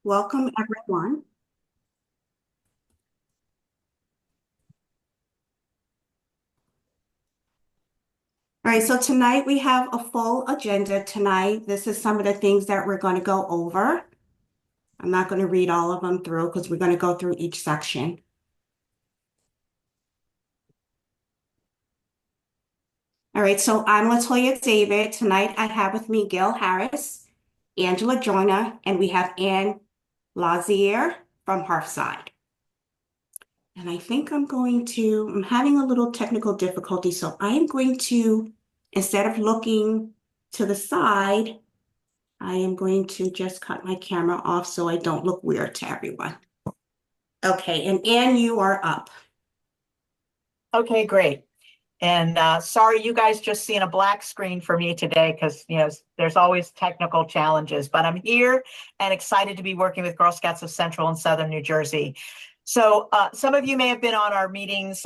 Welcome, everyone. All right, so tonight we have a full agenda tonight. This is some of the things that we're going to go over. I'm not going to read all of them through because we're going to go through each section. All right, so I'm Latoya David. Tonight I have with me Gil Harris, Angela Joyner, and we have Ann Lazier from Hearthside. And I think I'm having a little technical difficulty, so I am going to, instead of looking to the side, I am going to just cut my camera off so I don't look weird to everyone. Okay, and Ann, you are up. Okay, great. And sorry, you guys just seen a black screen for me today because, there's always technical challenges, but I'm here and excited to be working with Girl Scouts of Central and Southern New Jersey. So some of you may have been on our meetings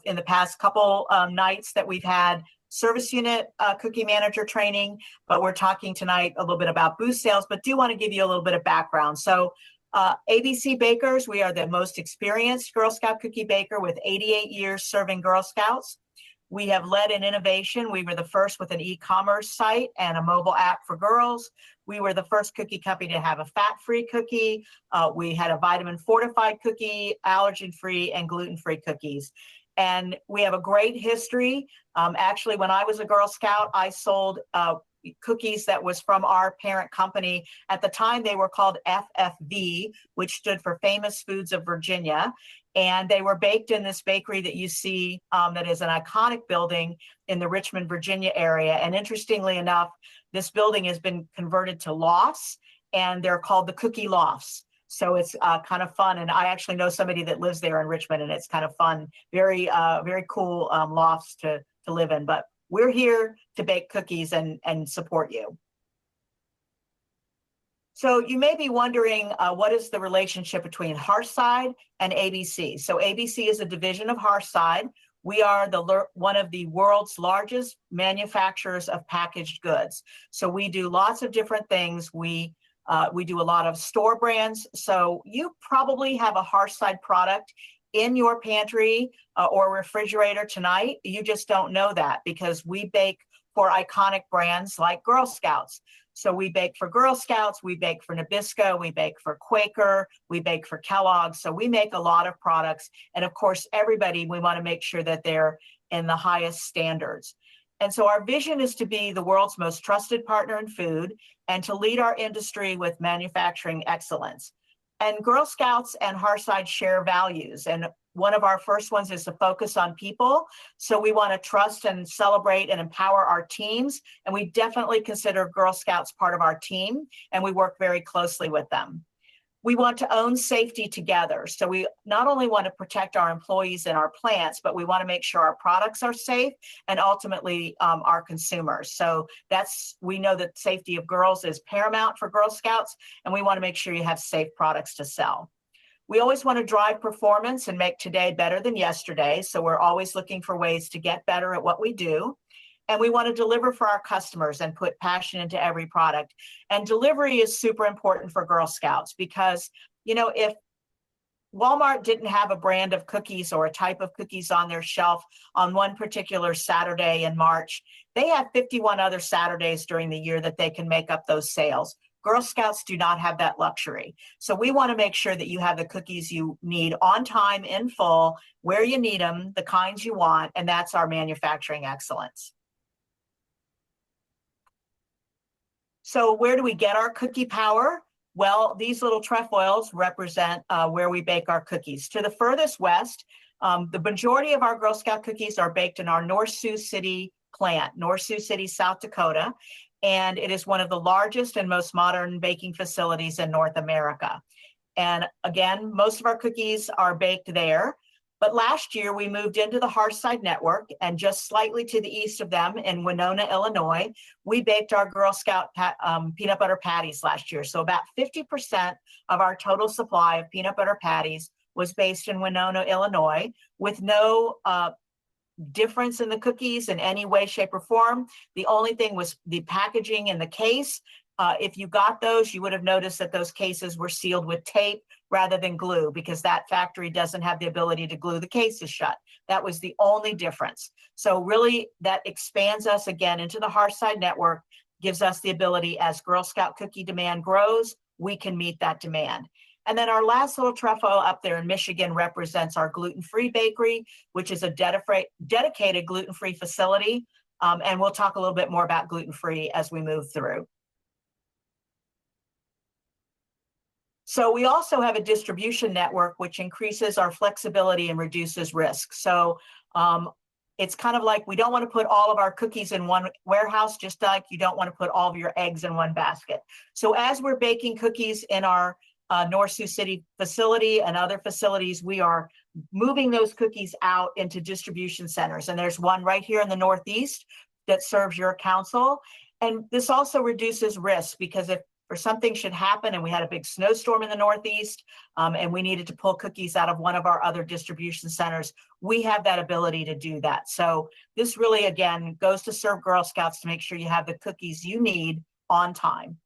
in the past couple nights that we've had service unit cookie manager training, but we're talking tonight a little bit about booth sales, but do want to give you a little bit of background. So ABC Bakers, we are the most experienced Girl Scout cookie baker with 88 years serving Girl Scouts. We have led in innovation. We were the first with an e-commerce site and a mobile app for girls. We were the first cookie company to have a fat-free cookie. We had a vitamin-fortified cookie, allergen-free, and gluten-free cookies. And we have a great history. Actually, when I was a Girl Scout, I sold cookies that was from our parent company. At the time, they were called FFV, which stood for Famous Foods of Virginia. And they were baked in this bakery that you see that is an iconic building in the Richmond, Virginia area. And interestingly enough, this building has been converted to lofts, and they're called the Cookie Lofts. So it's kind of fun. And I actually know somebody that lives there in Richmond, and it's kind of fun. Very, very cool lofts to live in. But we're here to bake cookies and support you. So you may be wondering, what is the relationship between Hearthside and ABC? So ABC is a division of Hearthside. We are one of the world's largest manufacturers of packaged goods. So we do lots of different things. We do a lot of store brands. So you probably have a Hearthside product in your pantry or refrigerator tonight. You just don't know that because we bake for iconic brands like Girl Scouts. So we bake for Girl Scouts, we bake for Nabisco, we bake for Quaker, we bake for Kellogg's. So we make a lot of products. And of course, everybody, we want to make sure that they're in the highest standards. And so our vision is to be the world's most trusted partner in food and to lead our industry with manufacturing excellence. And Girl Scouts and Hearthside share values. And one of our first ones is to focus on people. So we want to trust and celebrate and empower our teams. And we definitely consider Girl Scouts part of our team, and we work very closely with them. We want to own safety together. So we not only want to protect our employees and our plants, but we want to make sure our products are safe and ultimately our consumers. So we know that safety of girls is paramount for Girl Scouts, and we want to make sure you have safe products to sell. We always want to drive performance and make today better than yesterday. So we're always looking for ways to get better at what we do. And we want to deliver for our customers and put passion into every product. And delivery is super important for Girl Scouts because, if Walmart didn't have a brand of cookies or a type of cookies on their shelf on one particular Saturday in March, they have 51 other Saturdays during the year that they can make up those sales. Girl Scouts do not have that luxury. So we want to make sure that you have the cookies you need on time, in full, where you need them, the kinds you want, and that's our manufacturing excellence. So where do we get our cookie power? Well, these little trefoils represent where we bake our cookies. To the furthest west, the majority of our Girl Scout cookies are baked in our North Sioux City plant, North Sioux City, South Dakota. And it is one of the largest and most modern baking facilities in North America. And again, most of our cookies are baked there. But last year, we moved into the Hearthside network, and just slightly to the east of them in Winona, Illinois, we baked our Girl Scout peanut butter patties last year. So about 50% of our total supply of peanut butter patties was based in Winona, Illinois, with no difference in the cookies in any way, shape, or form. The only thing was the packaging and the case If you got those, you would have noticed that those cases were sealed with tape rather than glue, because that factory doesn't have the ability to glue the cases shut. That was the only difference. So really, that expands us again into the Hearthside network, gives us the ability, as Girl Scout cookie demand grows, we can meet that demand. And then our last little truffle up there in Michigan represents our gluten-free bakery, which is a dedicated gluten-free facility. And we'll talk a little bit more about gluten-free as we move through. So we also have a distribution network, which increases our flexibility and reduces risk. So it's kind of like, we don't want to put all of our cookies in one warehouse, just like you don't want to put all of your eggs in one basket. So as we're baking cookies in our North Sioux City facility and other facilities, we are moving those cookies out into distribution centers. And there's one right here in the Northeast that serves your council. And this also reduces risk, because if or something should happen and we had a big snowstorm in the Northeast and we needed to pull cookies out of one of our other distribution centers, we have that ability to do that. So this really, again, goes to serve Girl Scouts to make sure you have the cookies you need on time.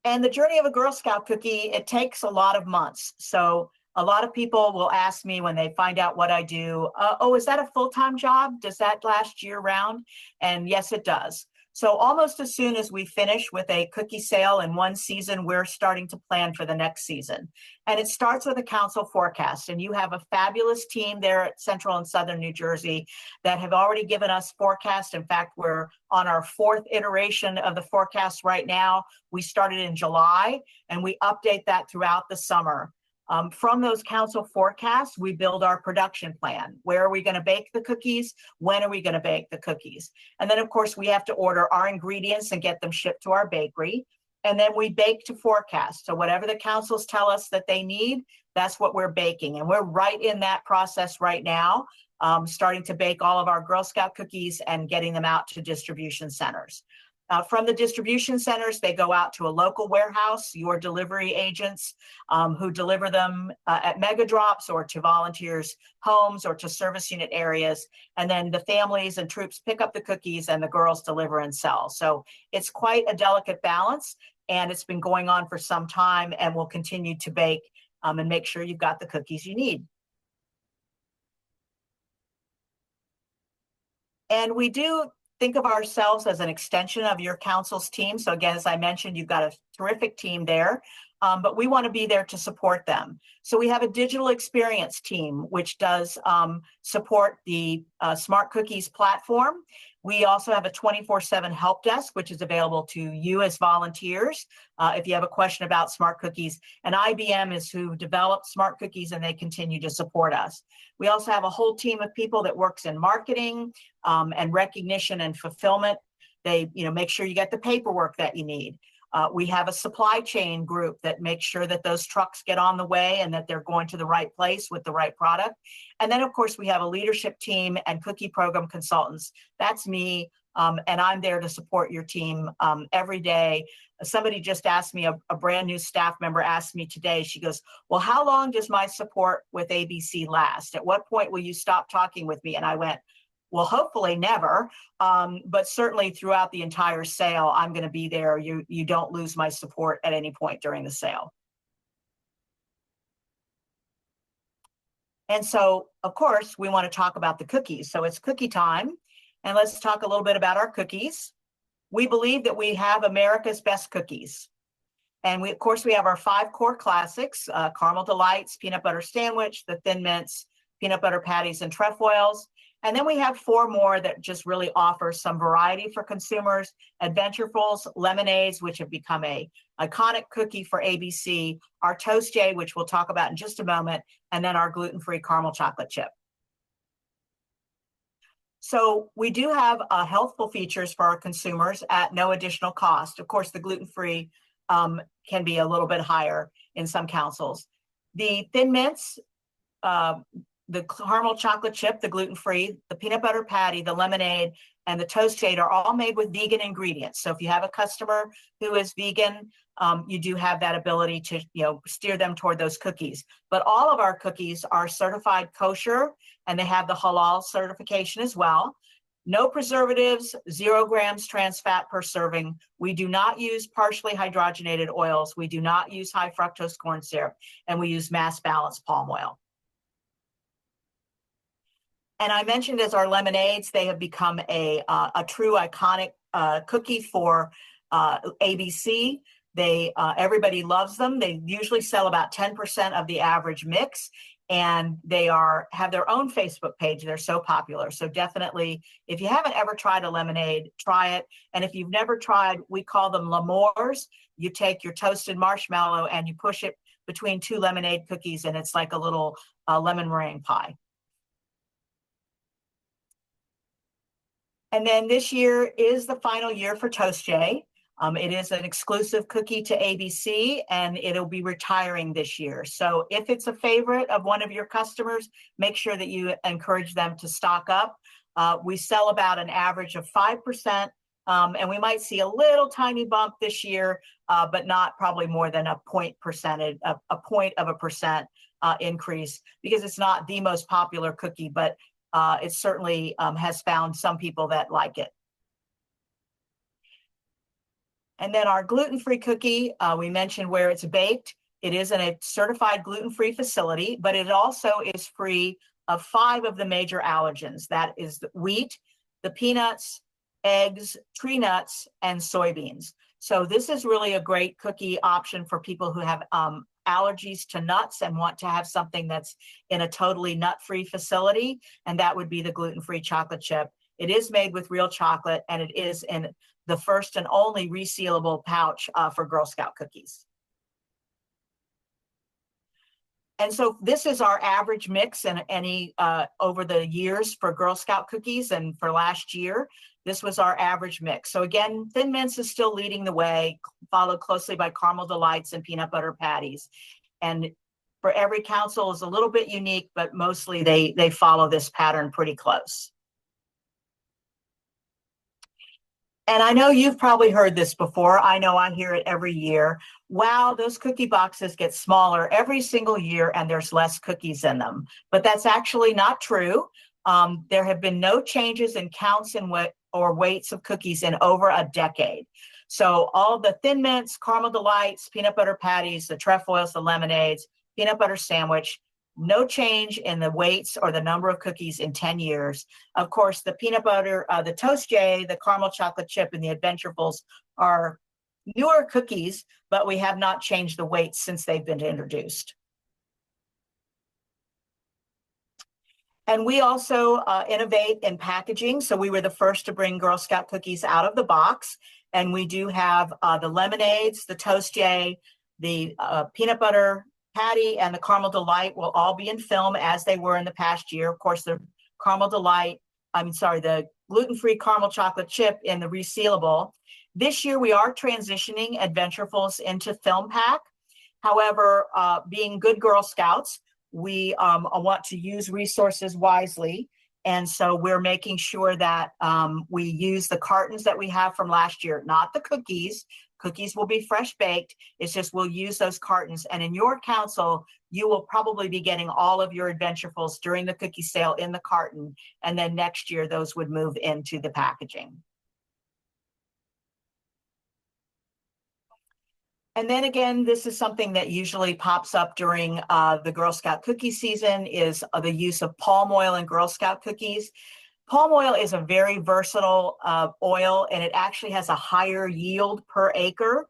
And the journey of a Girl Scout cookie, it takes a lot of months. So a lot of people will ask me when they find out what I do, oh, is that a full-time job? Does that last year round? And yes, it does. So almost as soon as we finish with a cookie sale in one season, we're starting to plan for the next season. And it starts with a council forecast. And you have a fabulous team there at Central and Southern New Jersey that have already given us forecasts. In fact, we're on our 4th iteration of the forecast right now. We started in July and we update that throughout the summer. From those council forecasts, we build our production plan. Where are we going to bake the cookies? When are we going to bake the cookies? And then, of course, we have to order our ingredients and get them shipped to our bakery. And then we bake to forecast. So whatever the councils tell us that they need, that's what we're baking. And we're right in that process right now, starting to bake all of our Girl Scout cookies and getting them out to distribution centers. From the distribution centers, they go out to a local warehouse, your delivery agents who deliver them at Mega Drops or to volunteers' homes or to service unit areas. And then the families and troops pick up the cookies and the girls deliver and sell. So it's quite a delicate balance, and it's been going on for some time, and we'll continue to bake and make sure you've got the cookies you need. And we do think of ourselves as an extension of your council's team. So again, as I mentioned, you've got a terrific team there, but we want to be there to support them. So we have a digital experience team, which does support the Smart Cookies platform. We also have a 24/7 help desk, which is available to you as volunteers if you have a question about Smart Cookies. And IBM is who developed Smart Cookies, and they continue to support us. We also have a whole team of people that works in marketing and recognition and fulfillment. They, make sure you get the paperwork that you need. We have a supply chain group that makes sure that those trucks get on the way and that they're going to the right place with the right product. And then, of course, we have a leadership team and cookie program consultants. That's me, and I'm there to support your team every day. Somebody just asked me, a brand new staff member asked me today, she goes, well, how long does my support with ABC last? At what point will you stop talking with me? And I went, well, hopefully never, but certainly throughout the entire sale, I'm going to be there. You don't lose my support at any point during the sale. And so, of course, we want to talk about the cookies. So it's cookie time, and let's talk a little bit about our cookies. We believe that we have America's best cookies. And we, of course, we have our 5 core classics, Caramel Delights, Peanut Butter Sandwich, the Thin Mints, Peanut Butter Patties, and Trefoils. And then we have 4 more that just really offer some variety for consumers: Adventurefuls, Lemonades, which have become a iconic cookie for ABC, our Toast J, which we'll talk about in just a moment, and then our gluten-free caramel chocolate chip. So we do have healthful features for our consumers at no additional cost. Of course, the gluten-free can be a little bit higher in some councils. The Thin Mints, the caramel chocolate chip, the gluten-free, the peanut butter patty, the lemonade, and the Toast Aid are all made with vegan ingredients. So if you have a customer who is vegan, you do have that ability to steer them toward those cookies. But all of our cookies are certified kosher, and they have the halal certification as well. No preservatives, 0 grams trans fat per serving. We do not use partially hydrogenated oils. We do not use high fructose corn syrup, and we use mass balance palm oil. And I mentioned as our lemonades, they have become a true iconic cookie for ABC. Everybody loves them. They usually sell about 10% of the average mix, and they have their own Facebook page. They're so popular. So definitely, if you haven't ever tried a lemonade, try it. And if you've never tried, we call them L'Amours. You take your toasted marshmallow and you push it between 2 lemonade cookies, and it's like a little lemon meringue pie. And then this year is the final year for ToastJ. It is an exclusive cookie to ABC, and it'll be retiring this year. So if it's a favorite of one of your customers, make sure that you encourage them to stock up. We sell about an average of 5%, and we might see a little tiny bump this year, but not probably more than a point of a percent increase, because it's not the most popular cookie, but it certainly has found some people that like it. And then our gluten-free cookie, we mentioned where it's baked. It is in a certified gluten-free facility, but it also is free of 5 of the major allergens. That is the wheat, the peanuts, eggs, tree nuts, and soybeans. So this is really a great cookie option for people who have allergies to nuts and want to have something that's in a totally nut-free facility, and that would be the gluten-free chocolate chip. It is made with real chocolate, and it is in the first and only resealable pouch for Girl Scout cookies. And so this is our average mix in any over the years for Girl Scout cookies, and for last year, this was our average mix. So again, Thin Mints is still leading the way, followed closely by Caramel Delights and Peanut Butter Patties. And for every council is a little bit unique, but mostly they follow this pattern pretty close. And I know you've probably heard this before. I know I hear it every year. Wow, those cookie boxes get smaller every single year and there's less cookies in them. But that's actually not true. There have been no changes in counts and weights of cookies in over a decade. So all the Thin Mints, Caramel Delights, Peanut Butter Patties, the trefoils, the lemonades, peanut butter sandwich, no change in the weights or the number of cookies in 10 years. Of course, the peanut butter, the ToastJ, the caramel chocolate chip, and the Adventurefuls are newer cookies, but we have not changed the weights since they've been introduced. And we also innovate in packaging. So we were the first to bring Girl Scout cookies out of the box. And we do have the lemonades, the ToastJ, the peanut butter patty, and the Caramel Delight will all be in film as they were in the past year. Of course, the the gluten-free caramel chocolate chip in the resealable. This year, we are transitioning Adventurefuls into film pack. However, being good Girl Scouts, we want to use resources wisely. And so we're making sure that we use the cartons that we have from last year, not the cookies. Cookies will be fresh baked. It's just we'll use those cartons. And in your council, you will probably be getting all of your Adventurefuls during the cookie sale in the carton. And then next year, those would move into the packaging. And then again, this is something that usually pops up during the Girl Scout cookie season, is the use of palm oil in Girl Scout cookies. Palm oil is a very versatile oil, and it actually has a higher yield per acre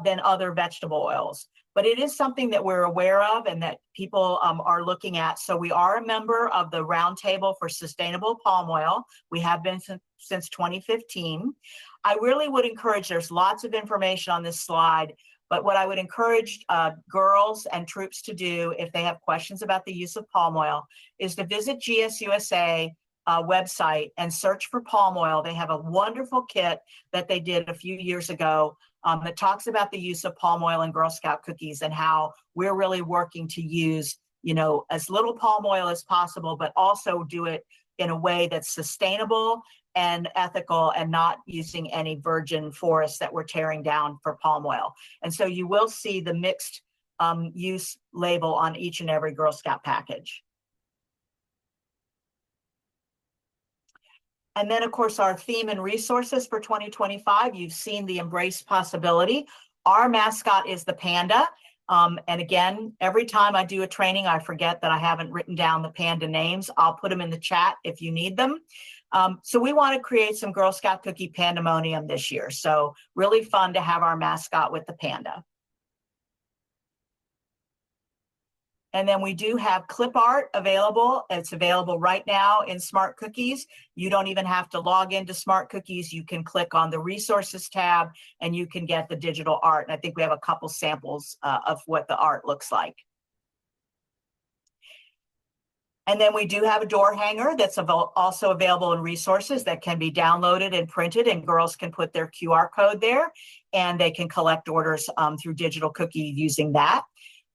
than other vegetable oils. But it is something that we're aware of and that people are looking at. So we are a member of the Roundtable for Sustainable Palm Oil. We have been since 2015. I really would encourage, there's lots of information on this slide, but what I would encourage girls and troops to do if they have questions about the use of palm oil is to visit GSUSA website and search for palm oil. They have a wonderful kit that they did a few years ago that talks about the use of palm oil in Girl Scout cookies and how we're really working to use, as little palm oil as possible, but also do it in a way that's sustainable and ethical and not using any virgin forests that we're tearing down for palm oil. And so you will see the mixed use label on each and every Girl Scout package. And then, of course, our theme and resources for 2025, you've seen the Embrace Possibility. Our mascot is the panda. And again, every time I do a training, I forget that I haven't written down the panda names. I'll put them in the chat if you need them. So we want to create some Girl Scout cookie pandemonium this year. So really fun to have our mascot with the panda. And then we do have clip art available. It's available right now in Smart Cookies. You don't even have to log into Smart Cookies. You can click on the resources tab and you can get the digital art. And I think we have a couple samples of what the art looks like. And then we do have a door hanger that's also available in resources that can be downloaded and printed, and girls can put their QR code there and they can collect orders through digital cookie using that.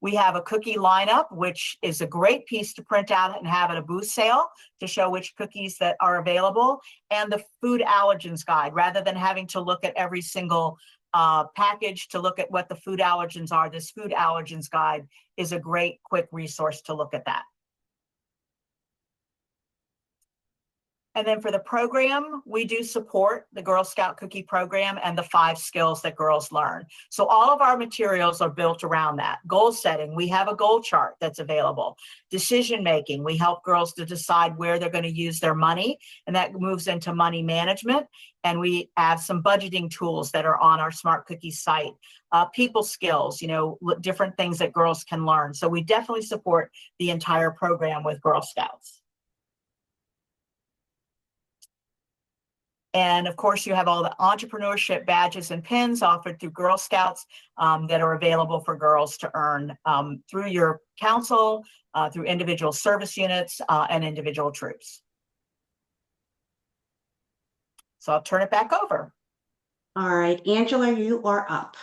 We have a cookie lineup, which is a great piece to print out and have at a booth sale to show which cookies that are available, and the food allergens guide. Rather than having to look at every single package to look at what the food allergens are, this food allergens guide is a great quick resource to look at that. And then for the program, we do support the Girl Scout Cookie Program and the 5 skills that girls learn. So all of our materials are built around that. Goal setting, we have a goal chart that's available. Decision making, we help girls to decide where they're going to use their money, and that moves into money management. And we have some budgeting tools that are on our Smart Cookie site. People skills, different things that girls can learn. So we definitely support the entire program with Girl Scouts. And of course, you have all the entrepreneurship badges and pins offered through Girl Scouts that are available for girls to earn through your council, through individual service units, and individual troops. So I'll turn it back over. All right, Angela, you are up.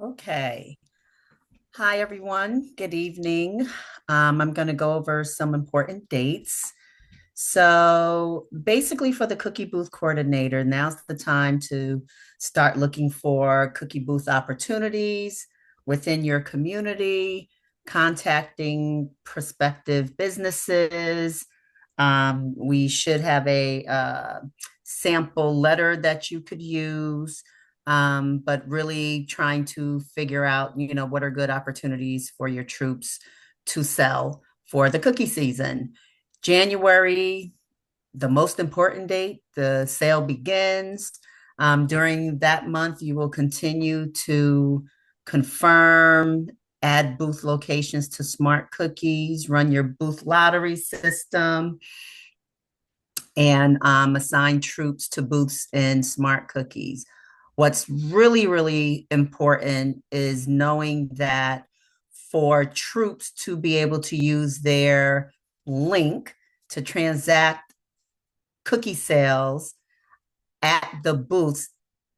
Okay. Hi, everyone. Good evening. I'm going to go over some important dates. So basically for the cookie booth coordinator, now's the time to start looking for cookie booth opportunities within your community, contacting prospective businesses. We should have a sample letter that you could use. But really trying to figure out, what are good opportunities for your troops to sell for the cookie season. January, the most important date, the sale begins. During that month, you will continue to confirm, add booth locations to Smart Cookies, run your booth lottery system, and assign troops to booths in Smart Cookies. What's really, really important is knowing that for troops to be able to use their link to transact cookie sales at the booths,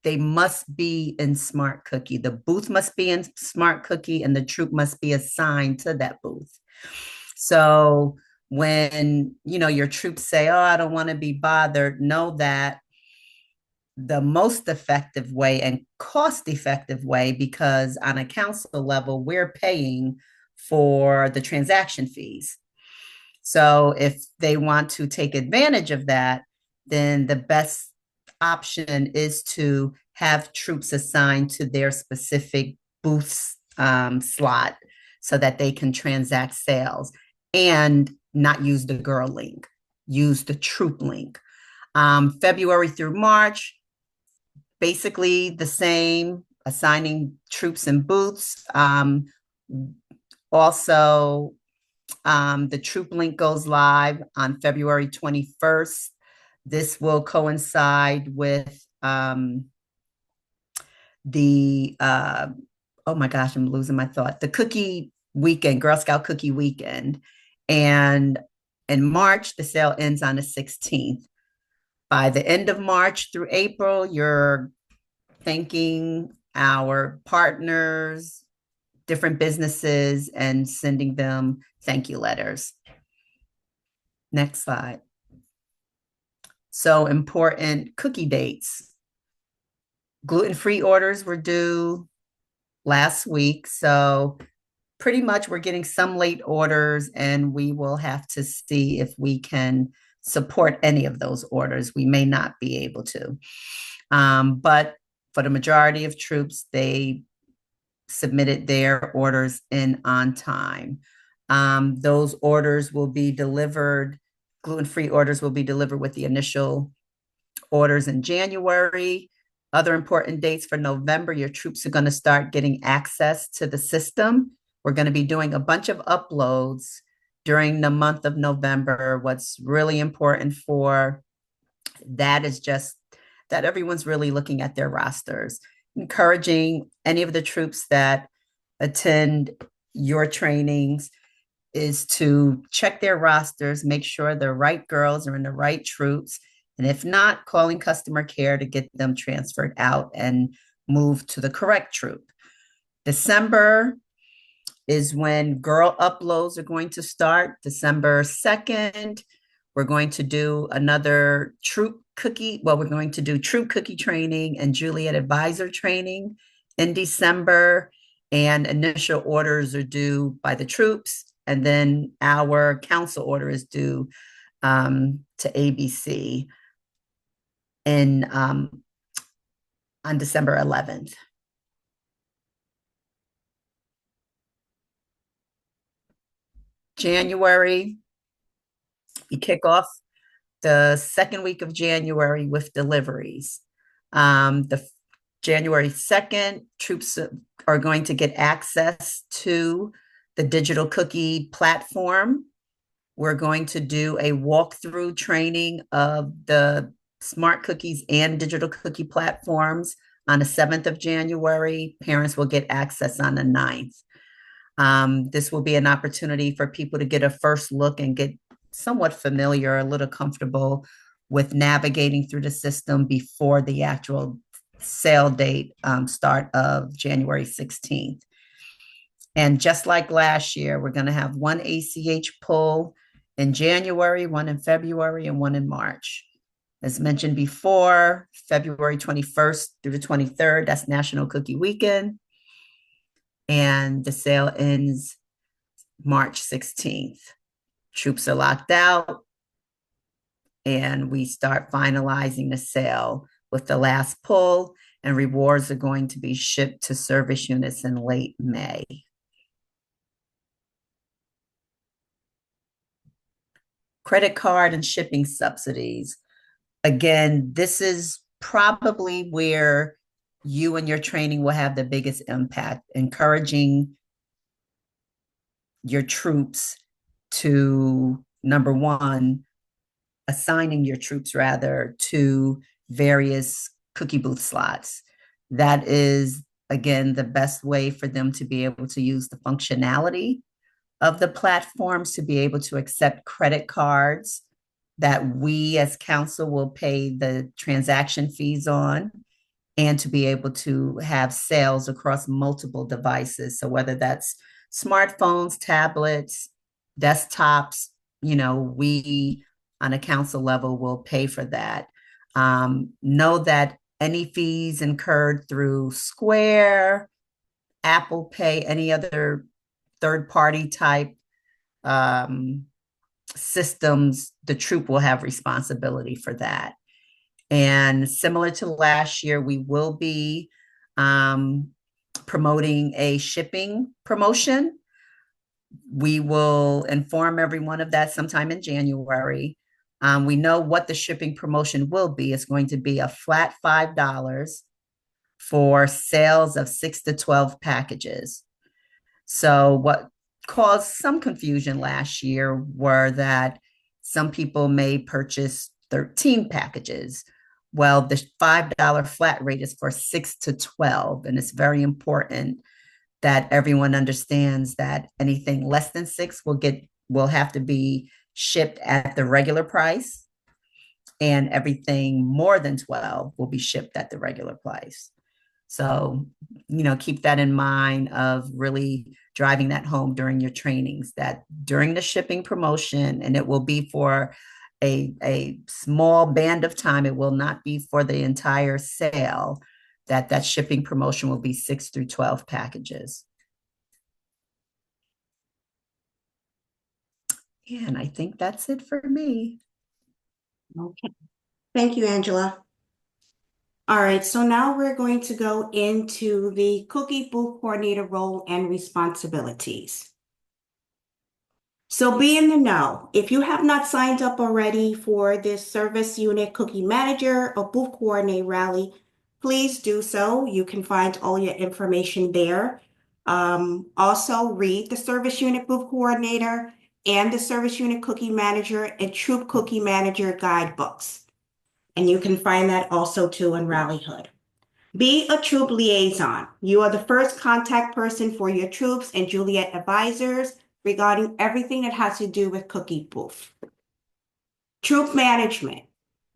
they must be in Smart Cookie. The booth must be in Smart Cookie and the troop must be assigned to that booth. So when, your troops say, oh, I don't want to be bothered, know that the most effective way and cost-effective way, because on a council level, we're paying for the transaction fees. So if they want to take advantage of that, then the best option is to have troops assigned to their specific booth slot so that they can transact sales and not use the girl link, use the troop link. February through March, basically the same, assigning troops and booths. Also, the troop link goes live on February 21st. This will coincide with oh my gosh, I'm losing my thought. The cookie weekend, Girl Scout Cookie Weekend. And in March, the sale ends on the 16th. By the end of March through April, you're thanking our partners, different businesses, and sending them thank you letters. Next slide. So important cookie dates. Gluten-free orders were due last week. So pretty much we're getting some late orders, and we will have to see if we can support any of those orders. We may not be able to. But for the majority of troops, they submitted their orders in on time. Those orders will be delivered, gluten-free orders will be delivered with the initial orders in January. Other important dates for November, your troops are going to start getting access to the system. We're going to be doing a bunch of uploads during the month of November. What's really important for that is just that everyone's really looking at their rosters, encouraging any of the troops that attend your trainings is to check their rosters, make sure the right girls are in the right troops, and if not, calling customer care to get them transferred out and moved to the correct troop. December is when girl uploads are going to start. December 2nd, we're going to do another troop cookie. Well, we're going to do troop cookie training and Juliet advisor training in December. And initial orders are due by the troops. And then our council order is due to ABC on December 11th. January, we kick off the second week of January with deliveries. The January 2nd, troops are going to get access to the digital cookie platform. We're going to do a walkthrough training of the smart cookies and digital cookie platforms on the 7th of January. Parents will get access on the 9th. This will be an opportunity for people to get a first look and get somewhat familiar, a little comfortable with navigating through the system before the actual sale date start of January 16th. And just like last year, we're going to have one ACH pull in January, one in February, and one in March. As mentioned before, February 21st through the 23rd, that's National Cookie Weekend. And the sale ends March 16th. Troops are locked out, and we start finalizing the sale with the last pull, and rewards are going to be shipped to service units in late May. Credit card and shipping subsidies. Again, this is probably where you and your training will have the biggest impact, encouraging your troops to, number one, assigning your troops rather to various cookie booth slots. That is, again, the best way for them to be able to use the functionality of the platforms, to be able to accept credit cards that we as council will pay the transaction fees on, and to be able to have sales across multiple devices. So whether that's smartphones, tablets, desktops, we on a council level will pay for that. Know that any fees incurred through Square, Apple Pay, any other third-party type systems, the troop will have responsibility for that. And similar to last year, we will be promoting a shipping promotion. We will inform everyone of that sometime in January. We know what the shipping promotion will be. It's going to be a flat $5 for sales of 6 to 12 packages. So what caused some confusion last year were that some people may purchase 13 packages. Well, the $5 flat rate is for 6 to 12, and it's very important that everyone understands that anything less than 6 will have to be shipped at the regular price, and everything more than 12 will be shipped at the regular price. So, keep that in mind of really driving that home during your trainings, that during the shipping promotion, and it will be for a small band of time, it will not be for the entire sale, that shipping promotion will be 6 through 12 packages. And I think that's it for me. Okay. Thank you, Angela. All right, so now we're going to go into the cookie booth coordinator role and responsibilities. So be in the know. If you have not signed up already for this service unit cookie manager or booth coordinator rally, please do so. You can find all your information there. Also read the service unit booth coordinator and the service unit cookie manager and troop cookie manager guidebooks. And you can find that also too in Rallyhood. Be a troop liaison. You are the first contact person for your troops and Juliet advisors regarding everything that has to do with cookie booth. Troop management.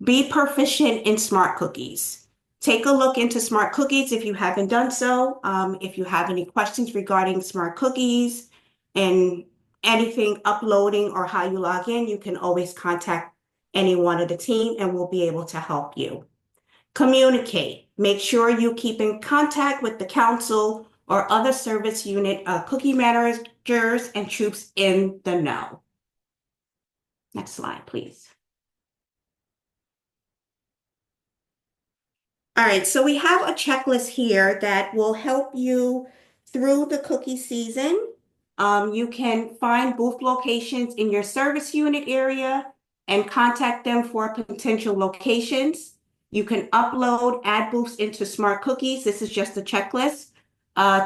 Be proficient in smart cookies. Take a look into smart cookies if you haven't done so. If you have any questions regarding smart cookies and anything uploading or how you log in, you can always contact any one of the team and we'll be able to help you. Communicate. Make sure you keep in contact with the council or other service unit cookie managers and troops in the know. Next slide, please. All right, so we have a checklist here that will help you through the cookie season. You can find booth locations in your service unit area and contact them for potential locations. You can upload ad booths into smart cookies. This is just a checklist.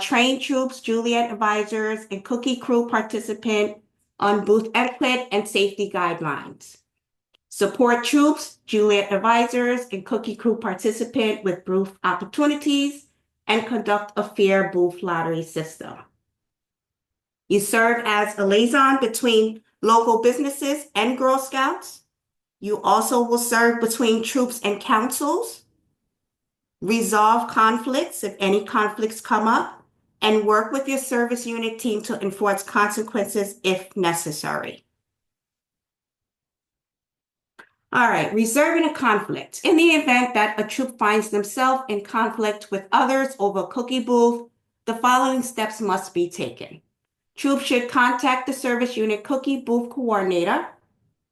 Train troops, Juliet advisors, and cookie crew participant on booth etiquette and safety guidelines. Support troops, Juliet advisors, and cookie crew participant with booth opportunities and conduct a fair booth lottery system. You serve as a liaison between local businesses and Girl Scouts. You also will serve between troops and councils, resolve conflicts if any conflicts come up, and work with your service unit team to enforce consequences if necessary. All right, reserving a conflict. In the event that a troop finds themselves in conflict with others over a cookie booth, the following steps must be taken. Troops should contact the service unit cookie booth coordinator,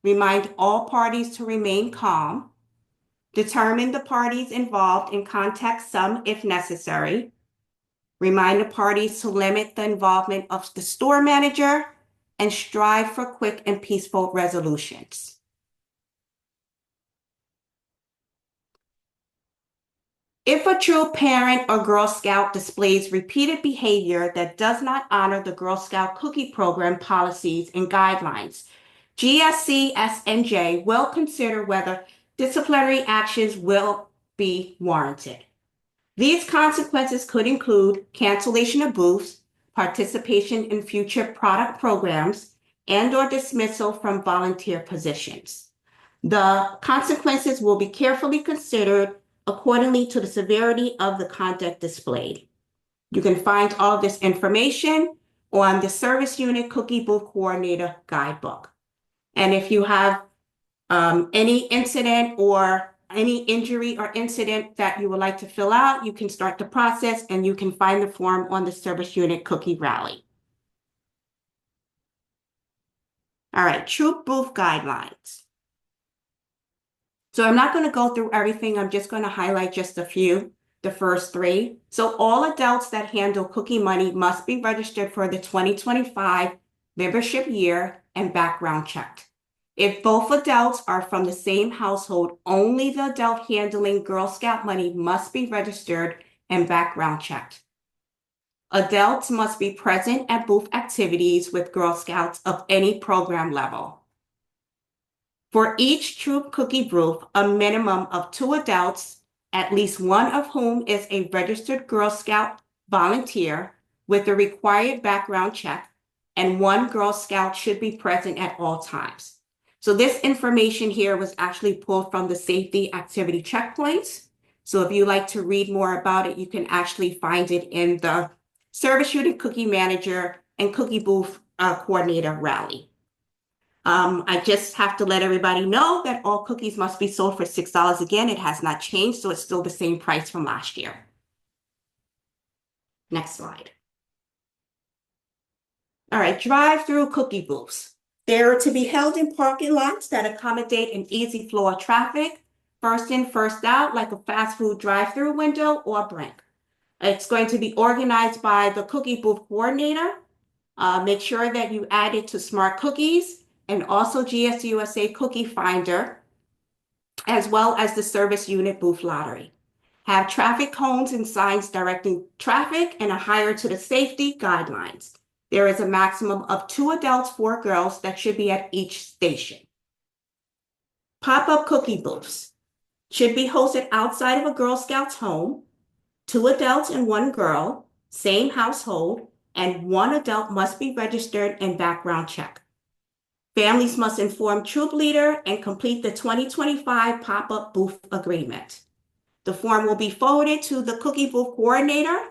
remind all parties to remain calm, determine the parties involved and contact some if necessary, remind the parties to limit the involvement of the store manager, and strive for quick and peaceful resolutions. If a true parent or Girl Scout displays repeated behavior that does not honor the Girl Scout cookie program policies and guidelines, GSC-SNJ will consider whether disciplinary actions will be warranted. These consequences could include cancellation of booths, participation in future product programs, and/or dismissal from volunteer positions. The consequences will be carefully considered accordingly to the severity of the conduct displayed. You can find all this information on the Service Unit Cookie Booth Coordinator Guidebook. And if you have any incident or any injury or incident that you would like to fill out, you can start the process and you can find the form on the Service Unit Cookie Rally. All right, Troop Booth Guidelines. So I'm not going to go through everything. I'm just going to highlight just a few, the first three. So all adults that handle cookie money must be registered for the 2025 membership year and background checked. If both adults are from the same household, only the adult handling Girl Scout money must be registered and background checked. Adults must be present at booth activities with Girl Scouts of any program level. For each troop cookie booth, a minimum of 2 adults, at least one of whom is a registered Girl Scout volunteer with the required background check, and 1 Girl Scout should be present at all times. So this information here was actually pulled from the safety activity checkpoints. So if you like to read more about it, you can actually find it in the Service Unit Cookie Manager and Cookie Booth Coordinator Rally. I just have to let everybody know that all cookies must be sold for $6 again. It has not changed, so it's still the same price from last year. Next slide. All right, drive-through cookie booths. They're to be held in parking lots that accommodate an easy flow of traffic, first in, first out, like a fast food drive-through window or brink. It's going to be organized by the cookie booth coordinator. Make sure that you add it to Smart Cookies and also GSUSA Cookie Finder, as well as the service unit booth lottery. Have traffic cones and signs directing traffic and adhere to the safety guidelines. There is a maximum of 2 adults, 4 girls that should be at each station. Pop-up cookie booths should be hosted outside of a Girl Scouts home. 2 adults and 1 girl, same household, and 1 adult must be registered and background check. Families must inform Troop Leader and complete the 2025 pop-up booth agreement. The form will be forwarded to the cookie booth coordinator,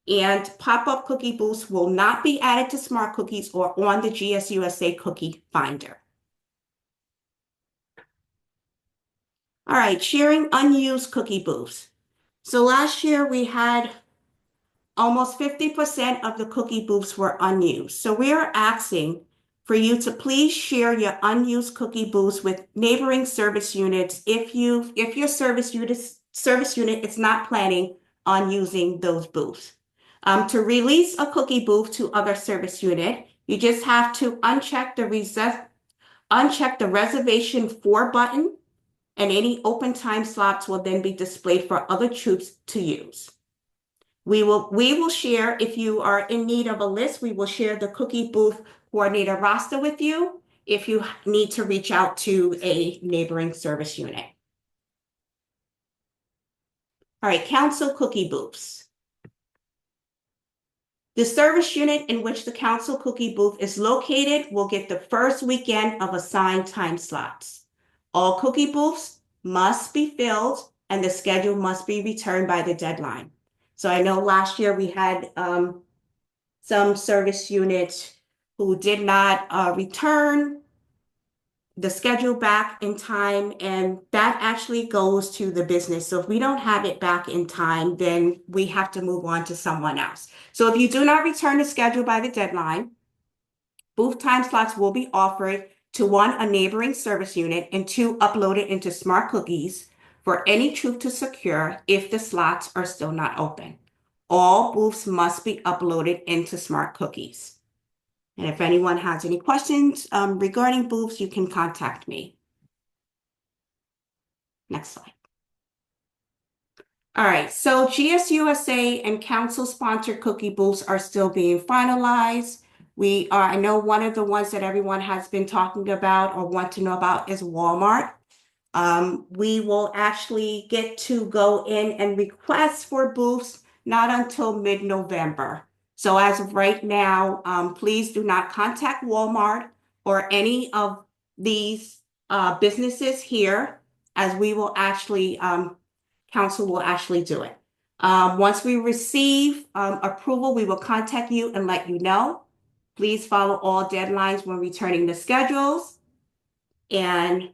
and pop-up cookie booths will not be added to Smart Cookies or on the GSUSA Cookie Finder. All right, sharing unused cookie booths. So last year we had almost 50% of the cookie booths were unused. So we are asking for you to please share your unused cookie booths with neighboring service units if your service unit is not planning on using those booths. To release a cookie booth to other service unit, you just have to uncheck the reservation for button, and any open time slots will then be displayed for other troops to use. We will share, if you are in need of a list, we will share the cookie booth coordinator roster with you if you need to reach out to a neighboring service unit. All right, council cookie booths. The service unit in which the council cookie booth is located will get the first weekend of assigned time slots. All cookie booths must be filled and the schedule must be returned by the deadline. So I know last year we had some service units who did not return the schedule back in time, and that actually goes to the business. So if we don't have it back in time, then we have to move on to someone else. So if you do not return the schedule by the deadline, booth time slots will be offered to 1, a neighboring service unit, and 2, uploaded into Smart Cookies for any troop to secure if the slots are still not open. All booths must be uploaded into Smart Cookies. And if anyone has any questions regarding booths, you can contact me. Next slide. All right, so GSUSA and council-sponsored cookie booths are still being finalized. I know one of the ones that everyone has been talking about or want to know about is Walmart. We will actually get to go in and request for booths not until mid-November. So as of right now, please do not contact Walmart or any of these businesses here, as we will actually, council will actually do it. Once we receive approval, we will contact you and let you know. Please follow all deadlines when returning the schedules. And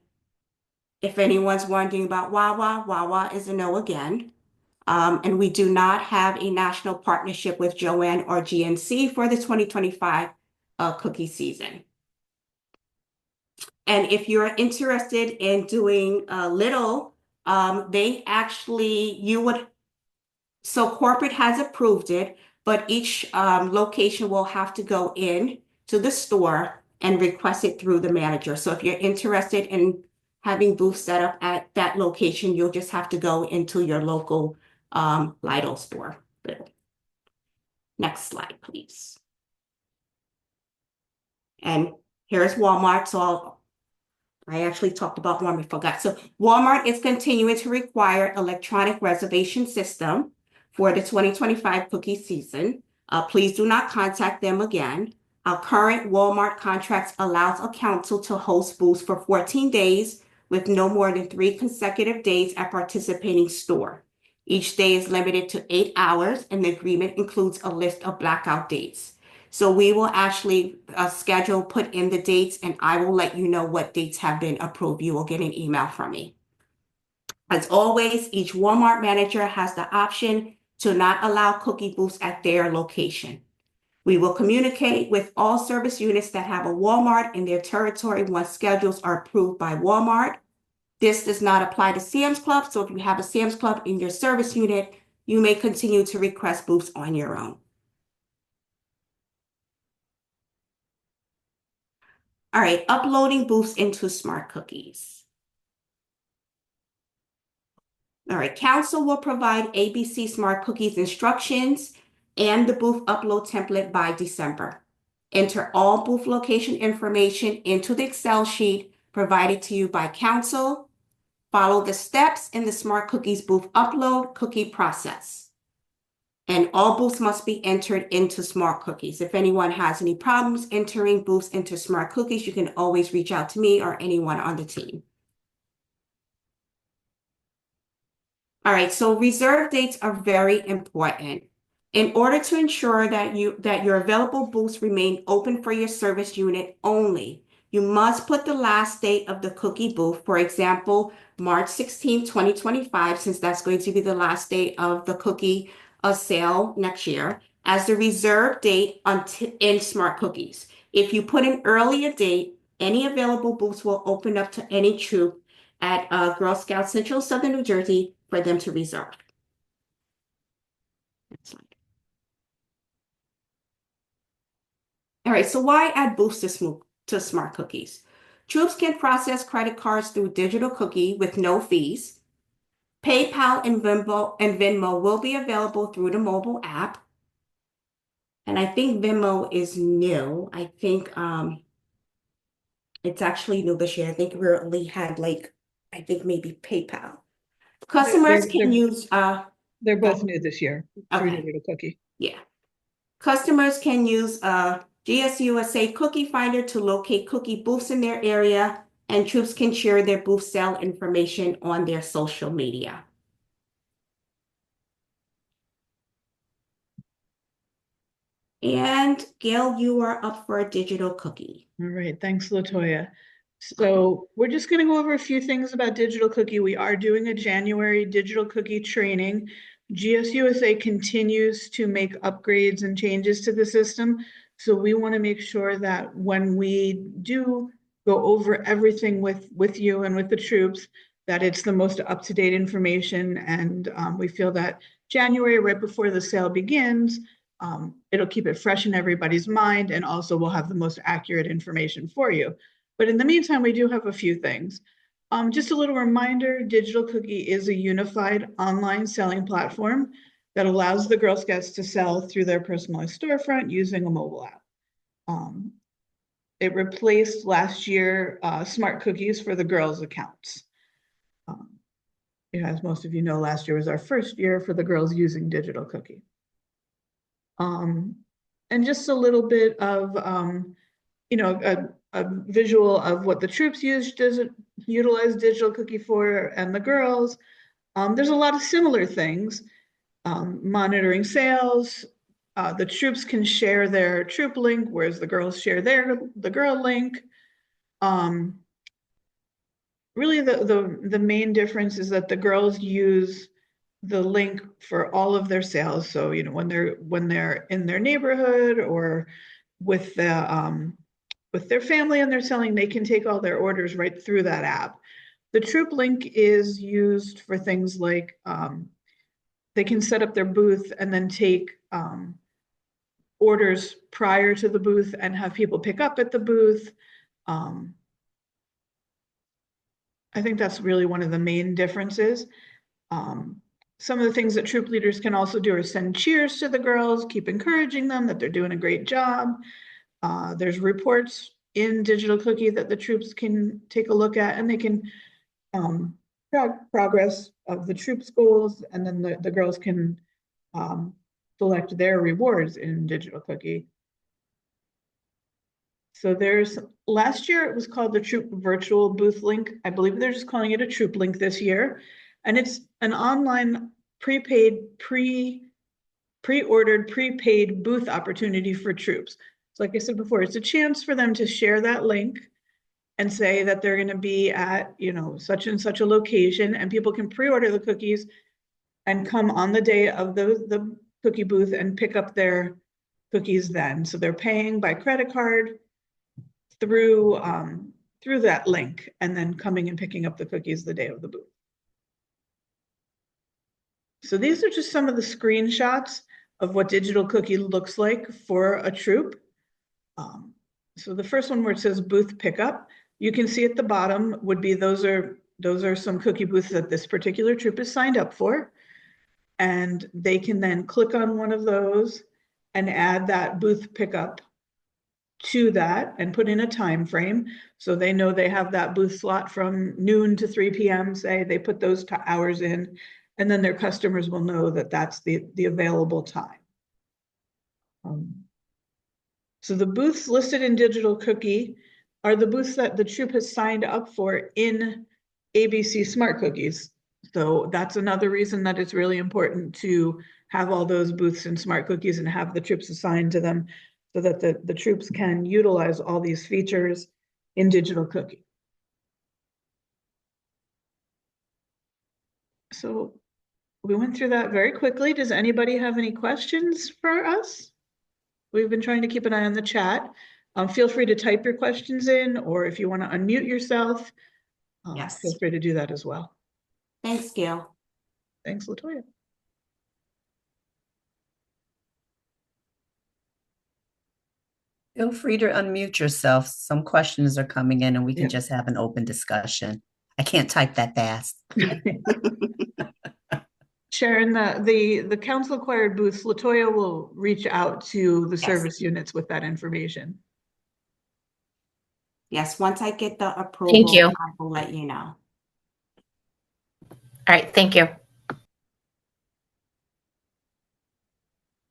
if anyone's wondering about Wawa, Wawa is a no again. And we do not have a national partnership with Joann or GNC for the 2025 cookie season. And if you're interested in doing Little, so corporate has approved it, but each location will have to go in to the store and request it through the manager. So if you're interested in having booths set up at that location, you'll just have to go into your local Lidl store. Next slide, please. And here's Walmart. So I actually talked about Walmart, forgot. So Walmart is continuing to require electronic reservation system for the 2025 cookie season. Please do not contact them again. Our current Walmart contracts allows a council to host booths for 14 days with no more than 3 consecutive days at participating store. Each day is limited to 8 hours, and the agreement includes a list of blackout dates. So we will actually put in the dates, and I will let you know what dates have been approved. You will get an email from me. As always, each Walmart manager has the option to not allow cookie booths at their location. We will communicate with all service units that have a Walmart in their territory once schedules are approved by Walmart. This does not apply to Sam's Club, so if you have a Sam's Club in your service unit, you may continue to request booths on your own. All right, uploading booths into Smart Cookies. All right, Council will provide ABC Smart Cookies instructions and the booth upload template by December. Enter all booth location information into the Excel sheet provided to you by Council. Follow the steps in the Smart Cookies booth upload cookie process. And all booths must be entered into Smart Cookies. If anyone has any problems entering booths into Smart Cookies, you can always reach out to me or anyone on the team. All right, so reserve dates are very important. In order to ensure that your available booths remain open for your service unit only, you must put the last date of the cookie booth, for example, March 16, 2025, since that's going to be the last date of the cookie sale next year, as the reserve date in Smart Cookies. If you put an earlier date, any available booths will open up to any troop at Girl Scouts Central Southern New Jersey for them to reserve. Next slide. All right, so why add booths to Smart Cookies? Troops can process credit cards through digital cookie with no fees. PayPal and Venmo will be available through the mobile app. And I think Venmo is new. I think it's actually new this year. I think we only had I think maybe PayPal. Customers can use They're both new this year through okay. Digital Cookie. Yeah. Customers can use GSUSA Cookie Finder to locate cookie booths in their area, and troops can share their booth sale information on their social media. And Gail, you are up for a digital cookie. All right, thanks, Latoya. So we're just going to go over a few things about Digital Cookie. We are doing a January Digital Cookie training. GSUSA continues to make upgrades and changes to the system. So we want to make sure that when we do go over everything with you and with the troops, that it's the most up-to-date information. And we feel that January, right before the sale begins, it'll keep it fresh in everybody's mind, and also we'll have the most accurate information for you. But in the meantime, we do have a few things. Just a little reminder, Digital Cookie is a unified online selling platform that allows the Girl Scouts to sell through their personalized storefront using a mobile app. It replaced last year Smart Cookies for the girls' accounts. As most of you know, last year was our first year for the girls using Digital Cookie. And just a little bit of, a visual of what the troops utilize Digital Cookie for, and the girls. There's a lot of similar things. Monitoring sales. The troops can share their troop link, whereas the girls share the girl link. Really, the main difference is that the girls use the link for all of their sales. So, when they're in their neighborhood or with their family and they're selling, they can take all their orders right through that app. The troop link is used for things like they can set up their booth and then take orders prior to the booth and have people pick up at the booth. I think that's really one of the main differences. Some of the things that troop leaders can also do are send cheers to the girls, keep encouraging them that they're doing a great job. There's reports in Digital Cookie that the troops can take a look at, and they can track progress of the troops' goals, and then the girls can select their rewards in Digital Cookie. So last year it was called the Troop Virtual Booth Link. I believe they're just calling it a Troop Link this year. And it's an online prepaid, pre-ordered, prepaid booth opportunity for troops. So like I said before, it's a chance for them to share that link and say that they're going to be at, such and such a location, and people can pre-order the cookies and come on the day of the cookie booth and pick up their cookies then. So they're paying by credit card through that link and then coming and picking up the cookies the day of the booth. So these are just some of the screenshots of what digital cookie looks like for a troop. So the first one where it says booth pickup, you can see at the bottom would be those are some cookie booths that this particular troop is signed up for. And they can then click on one of those and add that booth pickup to that and put in a time frame. So they know they have that booth slot from noon to 3 p.m. Say they put those hours in, and then their customers will know that that's the available time. So the booths listed in Digital Cookie are the booths that the troop has signed up for in ABC Smart Cookies. So that's another reason that it's really important to have all those booths in Smart Cookies and have the troops assigned to them so that the troops can utilize all these features in Digital Cookie. So we went through that very quickly. Does anybody have any questions for us? We've been trying to keep an eye on the chat. Feel free to type your questions in, or if you want to unmute yourself, Yes. feel free to do that as well. Thanks, Gail. Thanks, Latoya. Feel free to unmute yourself. Some questions are coming in and we can Yeah. just have an open discussion. I can't type that fast. Sharon, the council acquired booths, Latoya will reach out to the Yes. service units with that information. Yes, once I get the approval, you. I will let you know. All right, thank you.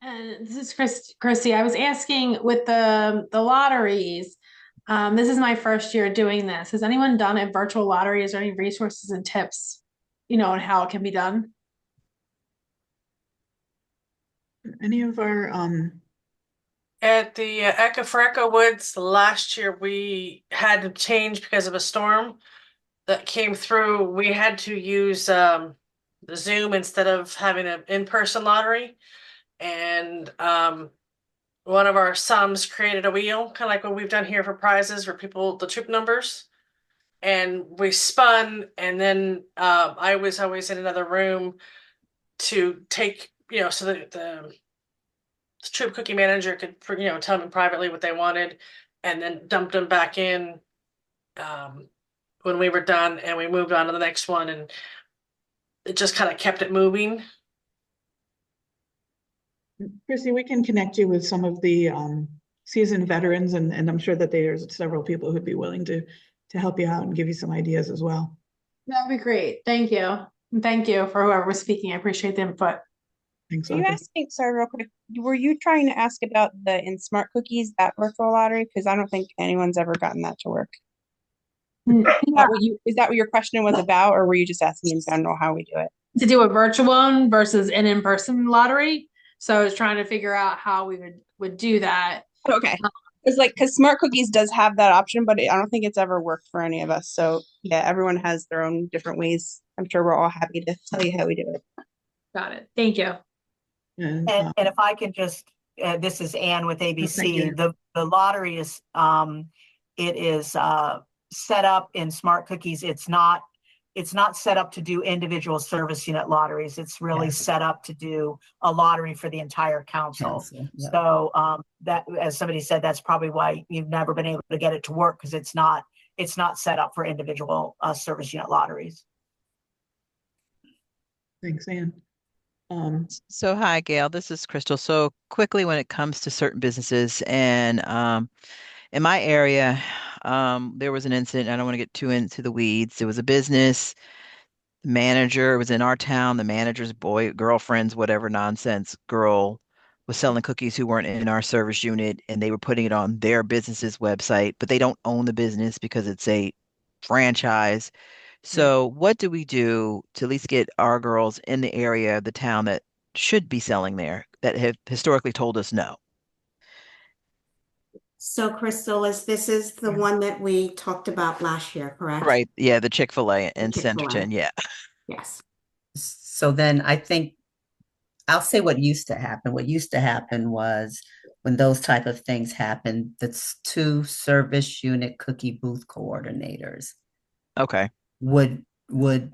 This is Christy. I was asking with the lotteries. This is my first year doing this. Has anyone done a virtual lottery? Is there any resources and tips, on how it can be done? Any of our At the Ecafreca Woods last year, we had to change because of a storm that came through. We had to use the Zoom instead of having an in-person lottery. And one of our sums created a wheel, kind of like what we've done here for prizes for people, the troop numbers. And we spun, and then I was always in another room to take, so that the troop cookie manager could, tell them privately what they wanted, and then dumped them back in when we were done, and we moved on to the next one, and it just kind of kept it moving. Chrissy, we can connect you with some of the seasoned veterans, and I'm sure that there's several people who'd be willing to help you out and give you some ideas as well. That would be great. Thank you. And thank you for whoever was speaking. I appreciate the input. Thanks. Are you Audrey. asking, sorry, real quick, were you trying to ask about the in Smart Cookies, that virtual lottery? Because I don't think anyone's ever gotten that to work. Is that what your question was about, or were you just asking in general how we do it? To do a virtual one versus an in-person lottery. So I was trying to figure out how we would do that. Okay. Because Smart Cookies does have that option, but I don't think it's ever worked for any of us. So yeah, everyone has their own different ways. I'm sure we're all happy to tell you how we do it. Got it. Thank you. And, And if I can just, this is Ann with thank ABC. you. The lottery is, it is set up in Smart Cookies. It's not set up to do individual service unit lotteries. It's really Yes. set up to do a lottery for the entire council. Yeah. So that, as somebody said, that's probably why you've never been able to get it to work, because it's not set up for individual service unit lotteries. Thanks, Ann. So hi, Gail. This is Crystal. So quickly, when it comes to certain businesses, and in my area, there was an incident. I don't want to get too into the weeds. There was a business manager. It was in our town. The manager's girlfriend's whatever nonsense girl was selling cookies who weren't in our service unit, and they were putting it on their business's website, but they don't own the business because it's a franchise. So what do we do to at least get our girls in the area of the town that should be selling there, that have historically told us no? So Crystal, this is the one that we talked about last year, correct? Right. Yeah, the Chick-fil-A in Chick-fil-A. Centerton. Yeah. Yes. So then I think I'll say what used to happen. What used to happen was when those type of things happen, that's two service unit cookie booth coordinators Okay. would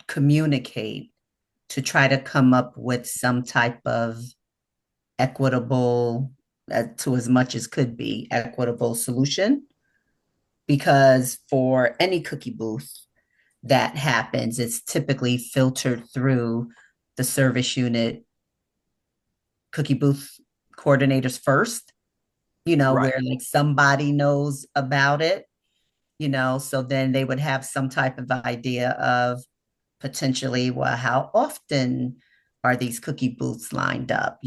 communicate to try to come up with some type of equitable, to as much as could be equitable solution. Because for any cookie booth that happens, it's typically filtered through the service unit cookie booth coordinators first, Right. where like somebody knows about it, so then they would have some type of idea of potentially, well, how often are these cookie booths lined up?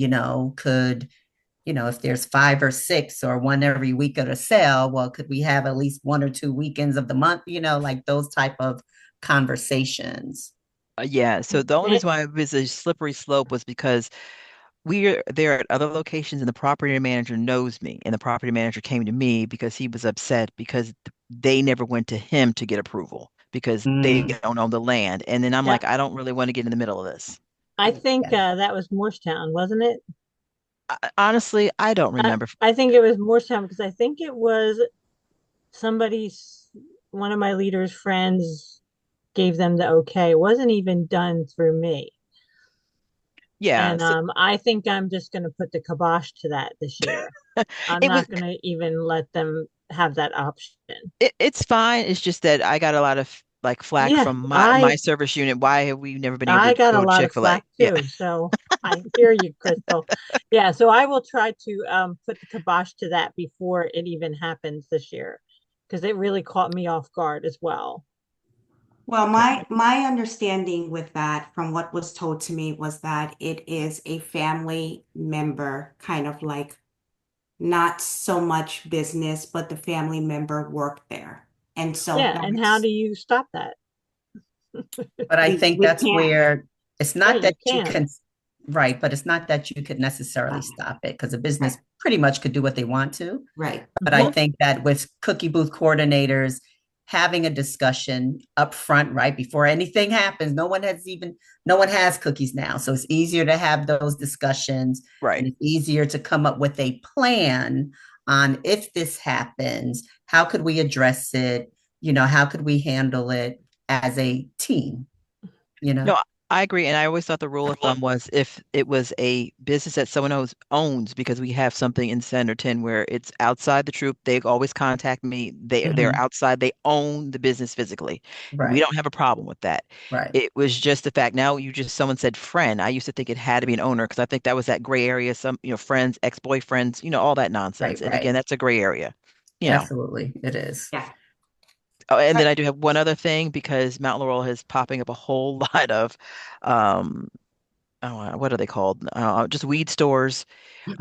If there's 5 or 6 or one every week at a sale, well, could we have at least 1 or 2 weekends of the month? Like those type of conversations. Yeah. So the only Eh, reason why it was a slippery slope was because we are there at other locations and the property manager knows me. And the property manager came to me because he was upset because they never went to him to get approval because they Mm, don't own the land. And then I'm Yeah, like, I don't really want to get in the middle of this. I think yeah. that was Morristown, wasn't it? Honestly, I don't I, remember. I think it was Morristown because I think it was somebody's, one of my leader's friends gave them the okay. It wasn't even done through me. Yeah. And So I think I'm just going to put the kibosh to that this year. I'm it was not going to even let them have that option. it's fine. It's just that I got a lot of like flack Yeah, from my service unit. Why have we never been able I to got a go to lot of Chick-fil-A? flack Yeah. too. So I hear you, Crystal. Yeah, so I will try to put the kibosh to that before it even happens this year because it really caught me off guard as well. Well, Okay. my understanding with that, from what was told to me, was that it is a family member, kind of like not so much business, but the family member worked there. And so Yeah, and how that's do you stop that? But I think we that's can't. where it's not Right, that you you can't. can, right, but it's not that you could necessarily stop it because a business pretty much could do what they want to. Right. But I Mhm. think that with cookie booth coordinators having a discussion up front, right, before anything happens, no one has cookies now. So it's easier to have those discussions and Right. it's easier to come up with a plan on if this happens, how could we address it? How could we handle it as a team? You know? No, I agree. And I always thought the rule of thumb was if it was a business that someone owns, because we have something in Centerton where it's outside the troop, they always contact me. They're Mhm. outside, they own the business physically. We Right, don't have a problem with that. right, It was just the fact now someone said friend. I used to think it had to be an owner because I think that was that gray area, some, friends, ex-boyfriends, all that nonsense. right, And again, right. that's a gray area, you know. Absolutely, it is. Yeah. Oh, and then Right. I do have one other thing because Mount Laurel is popping up a whole lot of um oh, what are they called? Just weed stores.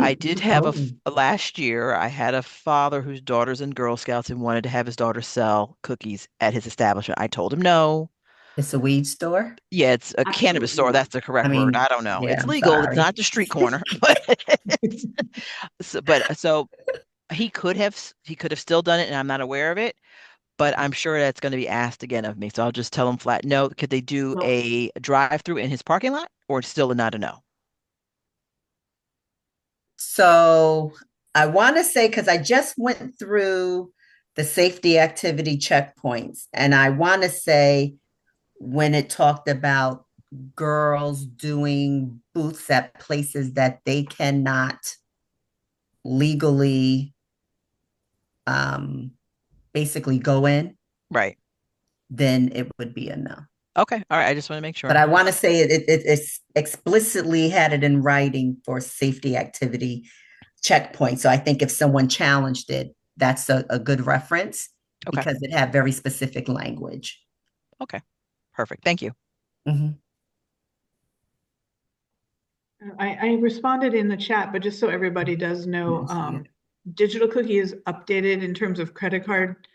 I did have Oh, last year, I had a father whose daughter's in Girl Scouts and wanted to have his daughter sell cookies at his establishment. I told him no. it's a weed store? Yeah, it's a cannabis Absolutely store. not. That's the I correct word. mean, I don't know. yeah, It's I'm legal. It's sorry. not the street corner, but so he could have still done it, and I'm not aware of it. But I'm sure that's going to be asked again of me. So I'll just tell him flat no. Could they do So, a drive-through in his parking lot, or it's still a not a no? So I want to say, because I just went through the safety activity checkpoints, and I want to say when it talked about girls doing booths at places that they cannot legally um, basically go in, Right. then it would be a no. Okay. All right. I just want to make But sure. I want to say it's explicitly had it in writing for safety activity checkpoint. So I think if someone challenged it, that's a good reference Okay. because it had very specific language. Okay. Perfect. Thank you. Mhm. I responded in the chat, but just so everybody does know, Didn't see it. Digital Cookie is updated in terms of credit card,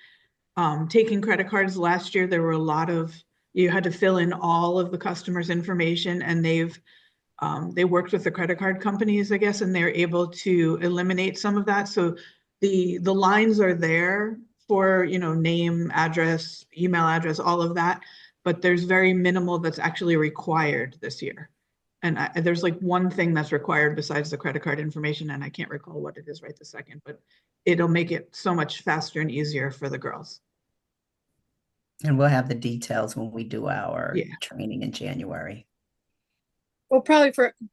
taking credit cards. Last year, there were a lot of, you had to fill in all of the customer's information, and they worked with the credit card companies, I guess, and they're able to eliminate some of that. So the lines are there for, name, address, email address, all of that, but there's very minimal that's actually required this year. And there's like one thing that's required besides the credit card information, and I can't recall what it is right this second, but it'll make it so much faster and easier for the girls. And we'll have the details when we do our Yeah. training in January. Well,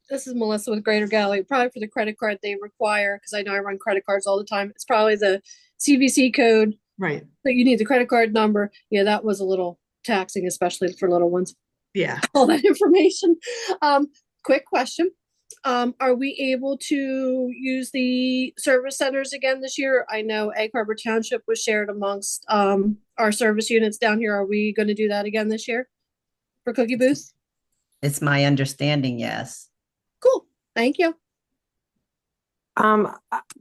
this is Melissa with Greater Galley, probably for the credit card they require, because I know I run credit cards all the time. It's probably the CVC code Right. that you need, the credit card number. Yeah, that was a little taxing, especially for little ones. Yeah. All that information. Quick question. Are we able to use the service centers again this year? I know Egg Harbor Township was shared amongst our service units down here. Are we going to do that again this year for Cookie Booth? It's my understanding, yes. Cool. Thank you.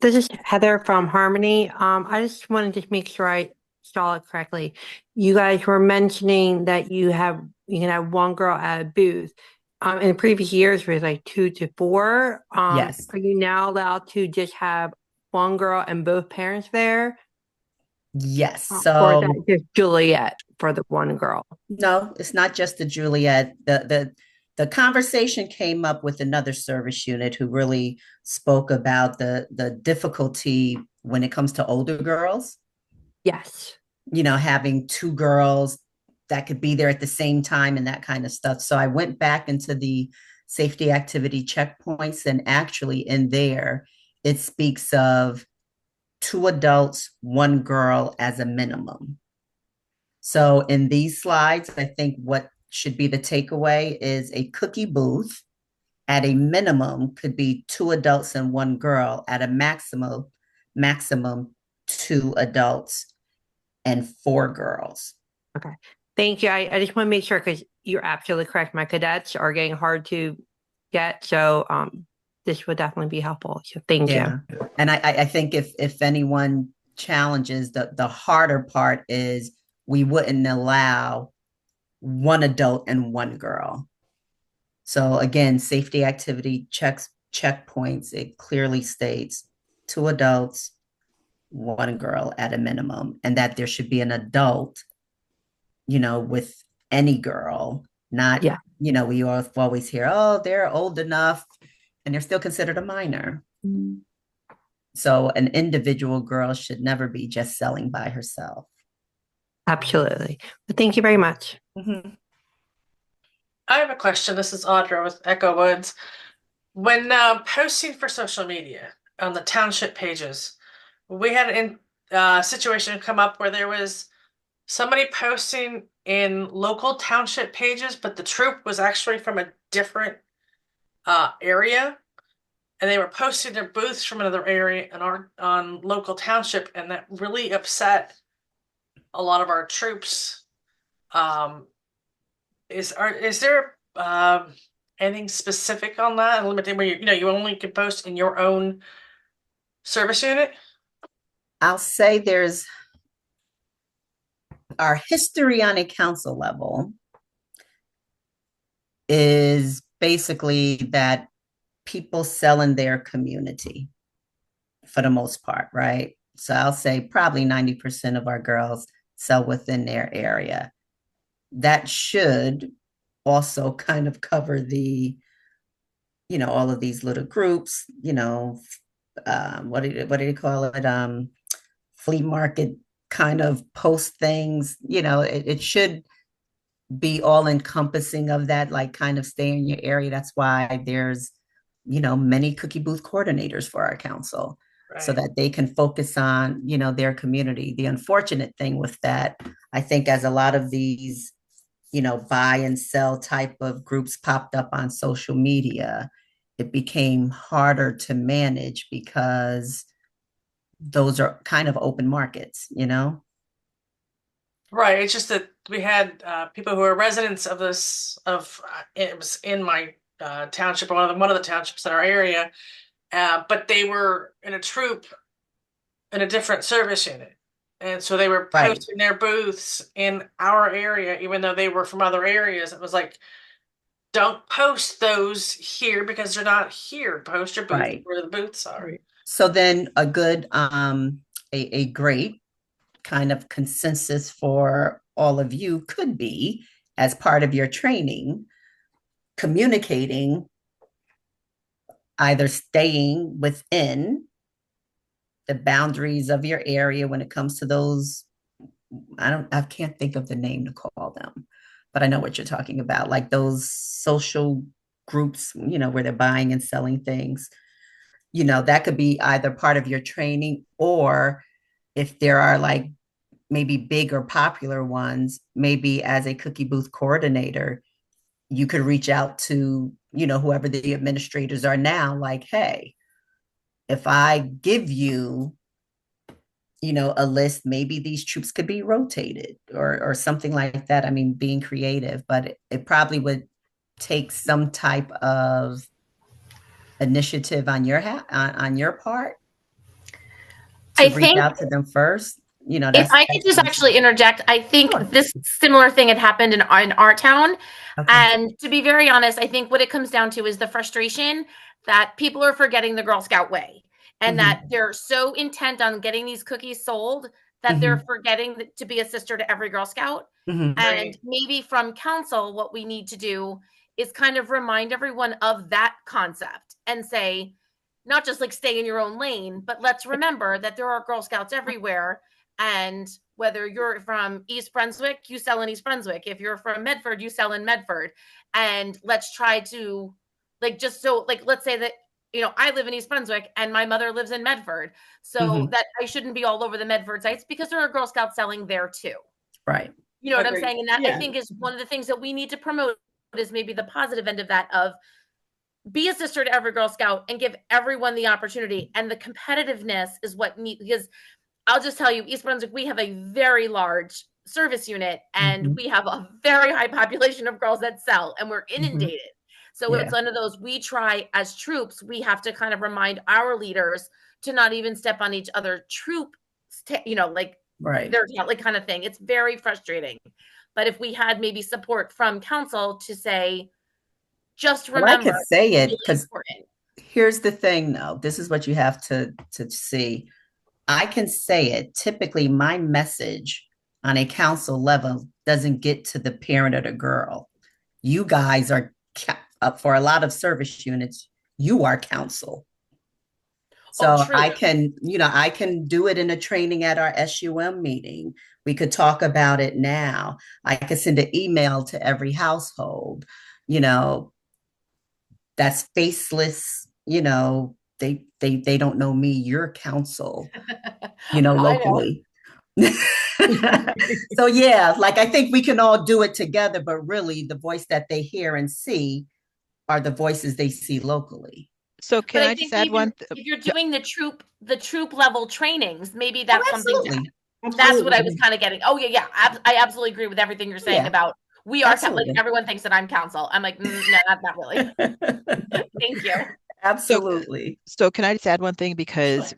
This is Heather from Harmony. I just wanted to make sure I saw it correctly. You guys were mentioning that you can have one girl at a booth. In previous years, it was like 2 to 4. Yes. Are you now allowed to just have one girl and both parents there? Yes. Or is So that just Juliet for the one girl? no, it's not just the Juliet. The conversation came up with another service unit who really spoke about the difficulty when it comes to older girls, Yes. having 2 girls that could be there at the same time and that kind of stuff. So I went back into the safety activity checkpoints, and actually in there, it speaks of 2 adults, 1 girl as a minimum. So in these slides, I think what should be the takeaway is a cookie booth at a minimum could be 2 adults and 1 girl, at a maximum 2 adults and 4 girls. Okay. Thank you. I just want to make sure, because you're absolutely correct. My cadets are getting hard to get. So this would definitely be helpful. So thank you. And I think if anyone challenges, the harder part is we wouldn't allow 1 adult and 1 girl. So again, safety activity checkpoints, it clearly states 2 adults, 1 girl at a minimum, and that there should be an adult, with any girl, not, we always hear, oh, they're old enough and they're still considered a minor. So an individual girl should never be just selling by herself. Absolutely. But thank you very much. Mm-hmm. I have a question. This is Audra with Echo Woods. When posting for social media on the township pages, we had a situation come up where there was somebody posting in local township pages, but the troop was actually from a different area, and they were posting their booths from another area on local township, and that really upset a lot of our troops. Is there anything specific on that? Limiting where you only can post in your own service unit? I'll say there's our history on a council level is basically that people sell in their community for the most part, right? So I'll say probably 90% of our girls sell within their area. That should also kind of cover the, all of these little groups, what do you call it? Flea market kind of post things, it should be all encompassing of that, like kind of stay in your area. That's why there's, many cookie booth coordinators for our council. Right. So that they can focus on, their community. The unfortunate thing with that, I think, as a lot of these, buy and sell type of groups popped up on social media, it became harder to manage because those are kind of open markets, Right. It's just that we had people who are residents of it was in my township, one of the townships in our area, but they were in a troop in a different service unit. And so they were posting their booths in our area, even though they were from other areas. It was like, don't post those here because they're not here. Post your booth where the booths are. Right. So then a good, a great kind of consensus for all of you could be, as part of your training, communicating either staying within the boundaries of your area when it comes to those, I can't think of the name to call them, but I know what you're talking about, like those social groups, where they're buying and selling things. That could be either part of your training, or if there are like maybe big or popular ones, maybe as a cookie booth coordinator, you could reach out to, whoever the administrators are now, like, hey, if I give you, a list, maybe these troops could be rotated or something like that. I mean, being creative, but it probably would take some type of initiative on your part to I reach think out to them first. if I could just actually interject, I think Sure. this similar thing had happened in our town. Okay. And to be very honest, I think what it comes down to is the frustration that people are forgetting the Girl Scout way, and that they're so intent on getting these cookies sold that they're forgetting to be a sister to every Girl Scout. Mhm. And maybe from council, what we need to do is kind of remind everyone of that concept and say, not just like stay in your own lane, but let's remember that there are Girl Scouts everywhere. And whether you're from East Brunswick, you sell in East Brunswick. If you're from Medford, you sell in Medford. And let's try to, like, just so, like, let's say that, I live in East Brunswick and my mother lives in Medford. So that I shouldn't be all over the Medford sites, because there are Girl Scouts selling there too. Right. You know what I'm Agreed. saying? And that, Yeah. I think, is one of the things that we need to promote, is maybe the positive end of that, of be a sister to every Girl Scout and give everyone the opportunity. And the competitiveness is what because I'll just tell you, East Brunswick, we have a very large service unit, and we have a very high population of girls that sell, and we're inundated. So Yeah. it's one of those, we try as troops, we have to kind of remind our leaders to not even step on each other troop, like Right. their like kind of thing. It's very frustrating. But if we had maybe support from council to say, just Well, I remember, could say it it's because important. here's the thing, though. This is what you have to see. I can say it. Typically, my message on a council level doesn't get to the parent or the girl. You guys are for a lot of service units. You are council. So true. I can do it in a training at our SUM meeting. We could talk about it now. I could send an email to every household, that's faceless, they don't know me, your council, locally. So yeah, like I think we can all do it together, but really the voice that they hear and see are the voices they see locally. So can But I just add even one? if you're doing the troop level trainings, maybe that's something Absolutely. that's what I was kind of getting. Oh yeah. I absolutely agree with everything you're saying Yeah. about we are like Absolutely. everyone thinks that I'm council. I'm like, no, not really. Thank you. Absolutely. So can I just add one thing? Because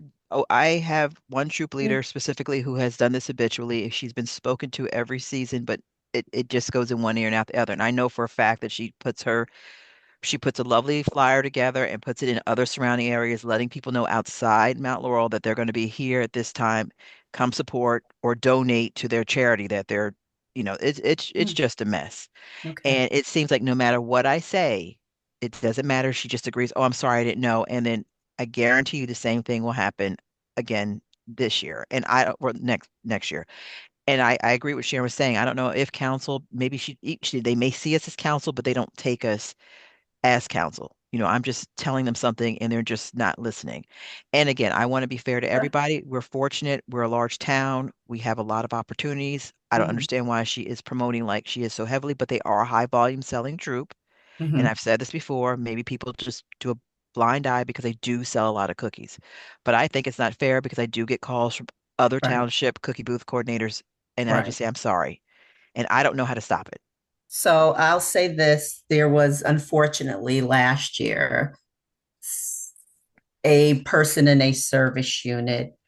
I have one troop leader specifically who has done this habitually. She's been spoken to every season, but it just goes in one ear and out the other. And I know for a fact that she puts a lovely flyer together and puts it in other surrounding areas, letting people know outside Mount Laurel that they're going to be here at this time. Come support or donate to their charity that they're, it's just a mess. Okay. And it seems like no matter what I say, it doesn't matter. She just agrees, oh, I'm sorry, I didn't know. And then I guarantee you the same thing will happen again this year and or next year. And I agree with Sharon was saying. I don't know if council, maybe they may see us as council, but they don't take us as council. I'm just telling them something and they're just not listening. And again, I want to be fair to everybody. We're fortunate. We're a large town. We have a lot of opportunities. I don't understand why she is promoting like she is so heavily, but they are a high volume selling troop. And I've said this before, maybe people just do a blind eye because they do sell a lot of cookies. But I think it's not fair because I do get calls from other Right. township cookie booth coordinators, and I Right. just say, I'm sorry. And I don't know how to stop it. So I'll say this, there was unfortunately last year a person in a service unit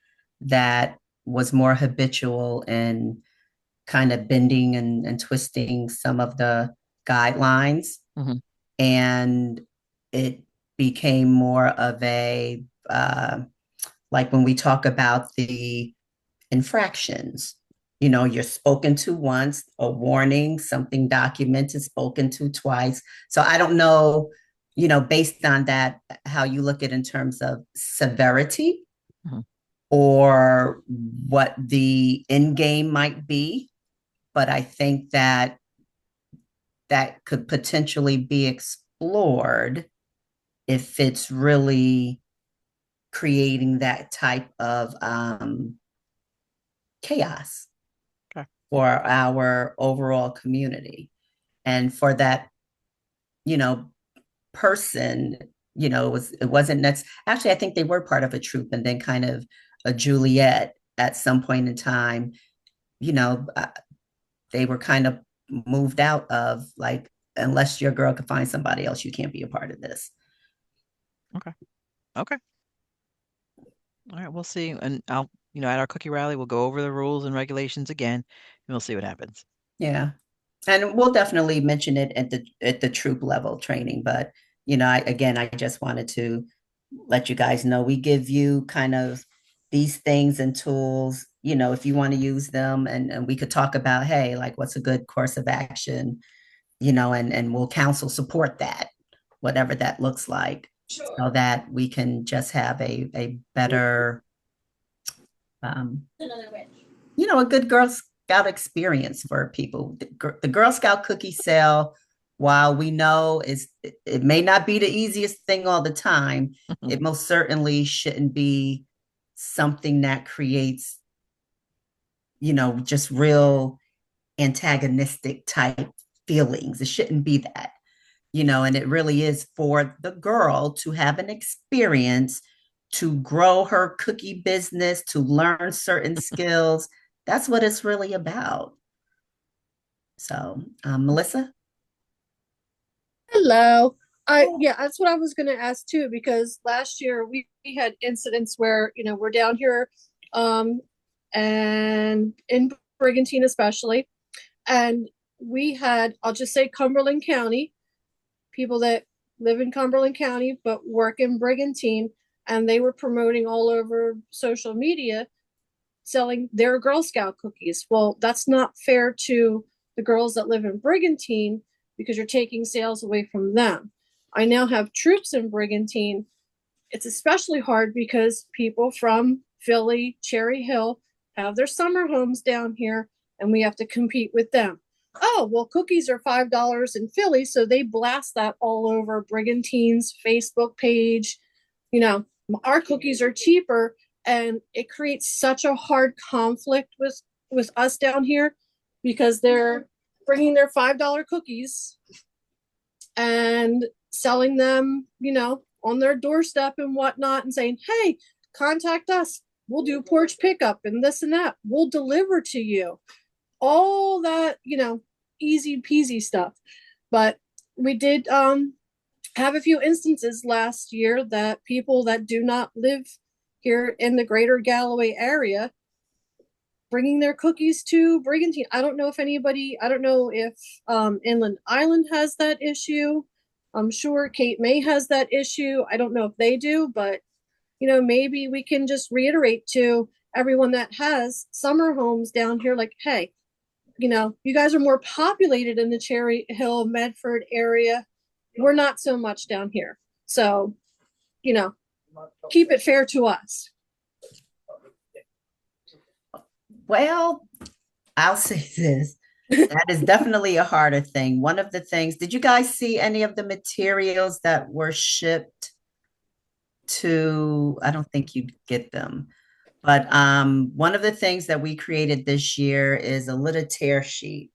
that was more habitual in kind of bending and twisting some of the guidelines. And it became more of a, like when we talk about the infractions, you're spoken to once, a warning, something documented, spoken to twice. So I don't know based on that, how you look at in terms of severity Mhm. or what the end game might be. But I think that that could potentially be explored if it's really creating that type of chaos Okay. for our overall community. And for that, you know, person, it wasn't next. Actually, I think they were part of a troupe and then kind of a Juliet at some point in time, you know, uh, they were kind of moved out of like, unless your girl can find somebody else, you can't be a part of this. Okay. Okay. All right, we'll see. And I'll, at our cookie rally, we'll go over the rules and regulations again, and we'll see what happens. Yeah. And we'll definitely mention it at the troop level training. But, I just wanted to let you guys know we give you kind of these things and tools, if you want to use them and we could talk about, hey, like what's a good course of action, and we'll counsel support that, whatever that looks like, so that we can just have a better, a good Girl Scout experience for people. The Girl Scout cookie sale, while we know it may not be the easiest thing all the time, it most certainly shouldn't be something that creates, just real antagonistic type feelings. It shouldn't be that, and it really is for the girl to have an experience, to grow her cookie business, to learn certain skills. That's what it's really about. So, Melissa? Hello. Yeah, that's what I was going to ask too, because last year we had incidents where, we're down here and in Brigantine especially, and we had, I'll just say Cumberland County, people that live in Cumberland County but work in Brigantine, and they were promoting all over social media selling their Girl Scout cookies. Well, that's not fair to the girls that live in Brigantine because you're taking sales away from them. I now have troops in Brigantine. It's especially hard because people from Philly, Cherry Hill have their summer homes down here, and we have to compete with them. Oh, well, cookies are $5 in Philly, so they blast that all over Brigantine's Facebook page. Our cookies are cheaper, and it creates such a hard conflict with us down here because they're bringing their $5 cookies and selling them, on their doorstep and whatnot, and saying, hey, contact us. We'll do porch pickup and this and that. We'll deliver to you. All that, easy peasy stuff. But we did have a few instances last year that people that do not live here in the greater Galloway area bringing their cookies to Brigantine. I don't know if Inland Island has that issue. I'm sure Cape May has that issue. I don't know if they do, but maybe we can just reiterate to everyone that has summer homes down here, like, hey, you guys are more populated in the Cherry Hill, Medford area. We're not so much down here. So, keep it fair to us. Well, I'll say this. That is definitely a harder thing. One of the things, did you guys see any of the materials that were shipped to, I don't think you'd get them, but one of the things that we created this year is a little tear sheet.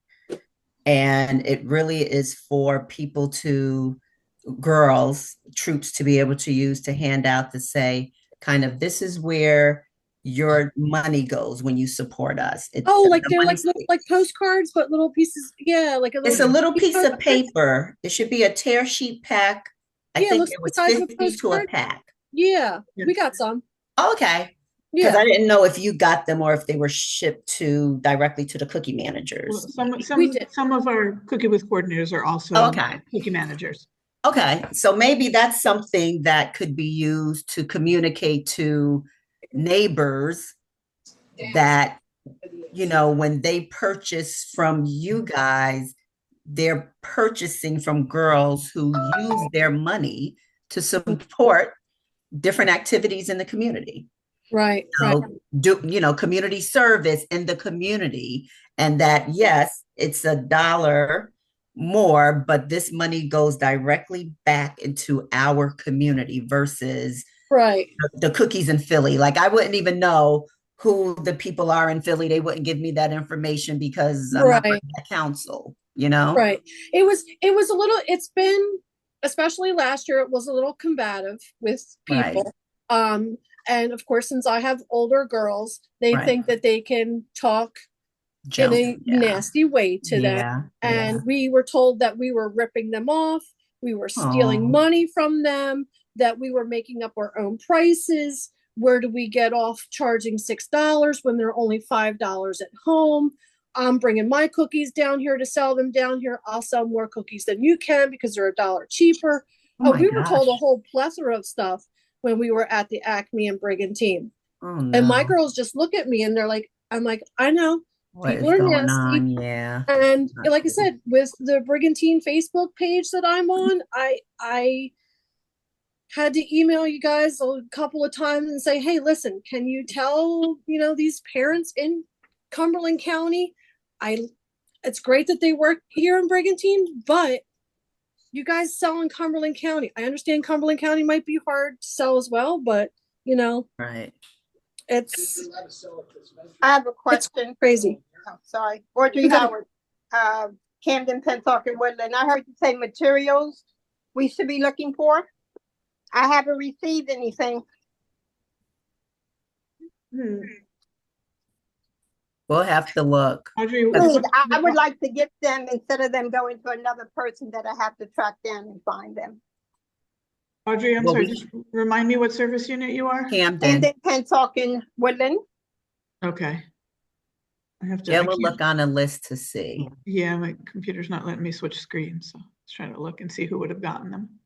And it really is for people girls, troops to be able to use to hand out to say, kind of, this is where your money goes when you support us. They're like postcards, but little pieces. Yeah, it's a little piece of paper. It should be a tear sheet pack. I think it was 50 to a pack. Yeah, we got some. Okay. Because I didn't know if you got them or if they were shipped directly to the cookie managers. Well, some of our Cookie With coordinators are also cookie managers. Okay, so maybe that's something that could be used to communicate to neighbors that, when they purchase from you guys, they're purchasing from girls who use their money to support different activities in the community. Right. So do, community service in the community, and that, yes, it's $1 more, but this money goes directly back into our community versus Right. the cookies in Philly. Like, I wouldn't even know who the people are in Philly. They wouldn't give me that information because I'm not Right. at council, you know? Right. It was a little, it's been, especially last year, it was a little combative with people. Right. And of course, since I have older girls, they Right. think that they can talk Jump. in a nasty way to them. Yeah. And we were told that we were ripping them off, we were stealing Aw. money from them, that we were making up our own prices. Where do we get off charging $6 when they're only $5 at home? I'm bringing my cookies down here to sell them down here. I'll sell more cookies than you can because they're $1 cheaper. Oh my We were told a gosh. whole plethora of stuff when we were at the Acme and Brigantine. Oh And my no. girls just look at me and they're like, I'm like, I know. What People is are going nasty. on? Yeah. And Not like I good. said, with the Brigantine Facebook page that I'm on, I had to email you guys a couple of times and say, hey, listen, can you tell, these parents in Cumberland County, it's great that they work here in Brigantine, but you guys sell in Cumberland County. I understand Cumberland County might be hard to sell as well, but Right. it's I have a question. crazy. Oh, sorry. Audrey Okay. Howard, Camden, Pensacola, Woodland. I heard you say materials we should be looking for. I haven't received anything. We'll have to look. Audrey, Please, I would like to get them instead of them going to another person that I have to track down and find them. Audrey, I'm Well, sorry, we- just remind me what service unit you are? Camden. Camden, Pensacola, Woodland. Okay. I have to, Yeah, I we'll can't- look on a list to see. yeah, my computer's not letting me switch screens, so let's try to look and see who would have gotten them.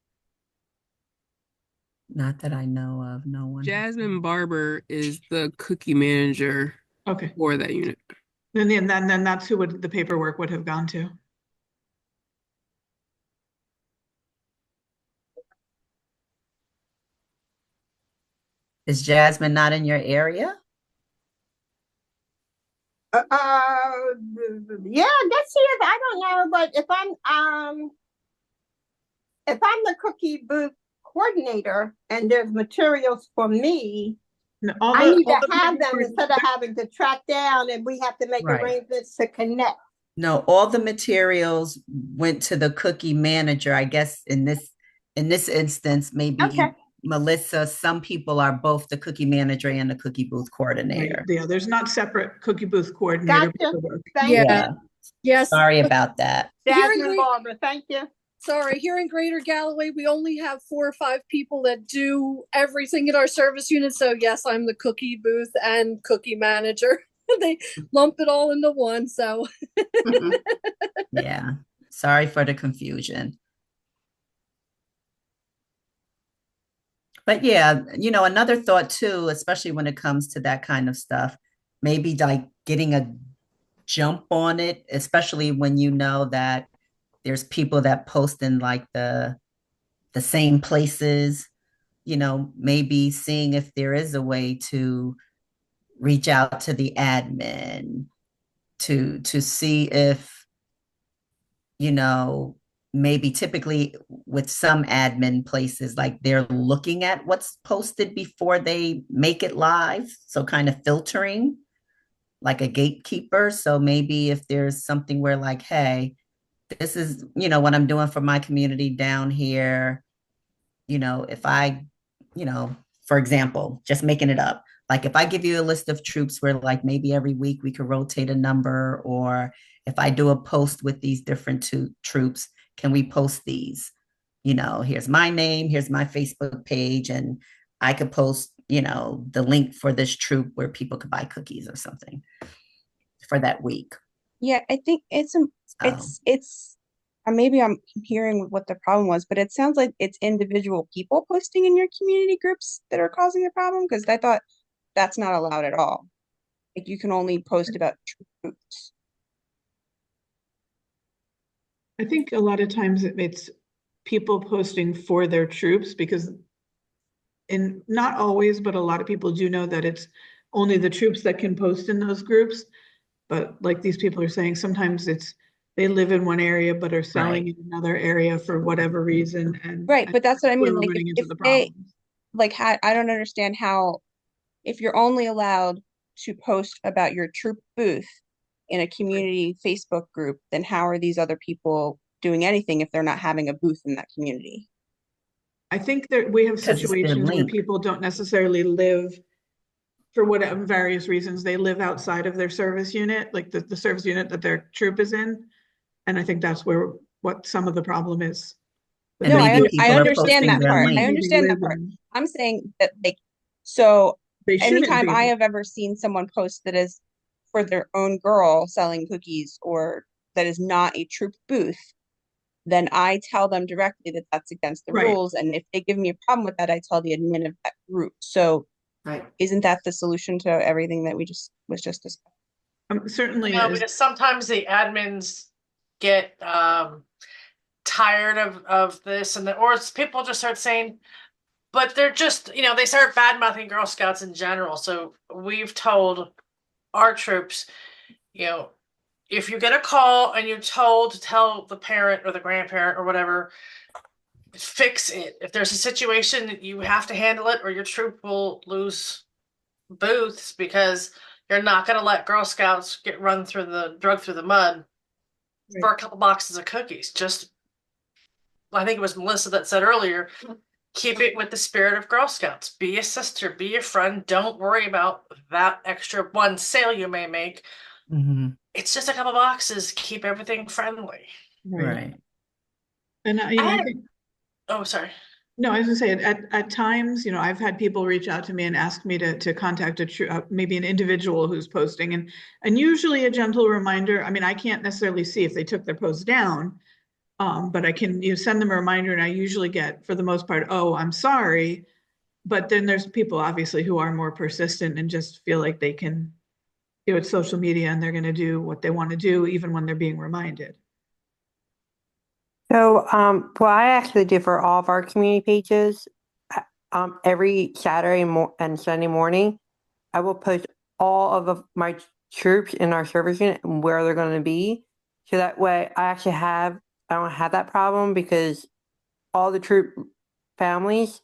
Not that I know of. No one. Jasmine Barber is the cookie manager Okay, for that unit. then that's who the paperwork would have gone to. Is Jasmine not in your area? Yeah, I guess she is. I don't know, but if I'm the cookie booth coordinator and there's materials for me, No, I need all to the have them paperwork- instead of having to track down and we have to make Right. arrangements to connect. No, all the materials went to the cookie manager. I guess in this instance, maybe Okay. Melissa, some people are both the cookie manager and the cookie booth coordinator. Yeah, there's not separate cookie booth coordinator Gotcha. paperwork. Thank Yeah. you. Yes. Sorry about that. Hearing Jasmine great- Barber, thank you. Sorry, here in Greater Galloway, we only have 4 or 5 people that do everything in our service unit. So yes, I'm the cookie booth and cookie manager. They lump it all into one. So Yeah. Sorry for the confusion. But yeah, another thought too, especially when it comes to that kind of stuff, maybe like getting a jump on it, especially when you know that there's people that post in like the same places, maybe seeing if there is a way to reach out to the admin to see if, maybe typically with some admin places, like they're looking at what's posted before they make it live. So kind of filtering like a gatekeeper. So maybe if there's something where like, hey, this is, what I'm doing for my community down here. If I, for example, just making it up, like if I give you a list of troops where like maybe every week we could rotate a number, or if I do a post with these different troops, can we post these? Here's my name, here's my Facebook page, and I could post, the link for this troop where people could buy cookies or something for that week. Yeah, I think it's maybe I'm hearing what the problem was, but it sounds like it's individual people posting in your community groups that are causing the problem, because I thought that's not allowed at all. Like you can only post about troops. I think a lot of times it's people posting for their troops because not always, but a lot of people do know that it's only the troops that can post in those groups. But like these people are saying, sometimes they live in one area but are selling Right. in another area for whatever reason, and Right, but that's what I mean. we're Like running into if the they problems. like had, I don't understand how, if you're only allowed to post about your troop booth in a community Facebook group, then how are these other people doing anything if they're not having a booth in that community? I think that we have Because it's their situations where link. people don't necessarily live for whatever various reasons. They live outside of their service unit, like the service unit that their troop is in. And I think that's what some of the problem is. And No, maybe I people are understand posting that their part. I link. understand that part. I'm saying that like, so They shouldn't anytime I be. have ever seen someone post that is for their own girl selling cookies or that is not a troop booth, then I tell them directly that that's against the Right. rules. And if they give me a problem with that, I tell the admin of that group. So Right. isn't that the solution to everything that was just discussed? Certainly No, is. because sometimes the admins get tired of this, or it's people just start saying, but they're just, they start bad mouthing Girl Scouts in general. So we've told our troops, if you get a call and you're told to tell the parent or the grandparent or whatever, fix it. If there's a situation, you have to handle it, or your troop will lose booths because you're not going to let Girl Scouts get drug through the mud for a couple boxes of cookies. Just, I think it was Melissa that said earlier, keep it with the spirit of Girl Scouts. Be a sister, be a friend. Don't worry about that extra one sale you may make. It's just a couple boxes. Keep everything friendly. Right. And I think, oh, sorry. No, I was gonna say at times, I've had people reach out to me and ask me to contact maybe an individual who's posting, and usually a gentle reminder. I mean, I can't necessarily see if they took their post down, but I can send them a reminder, and I usually get, for the most part, oh, I'm sorry. But then there's people obviously who are more persistent and just feel like they can, it's social media and they're going to do what they want to do even when they're being reminded. So, what I actually do for all of our community pages, every Saturday and Sunday morning, I will post all of my troops in our service unit and where they're going to be. So that way I don't have that problem because all the troop families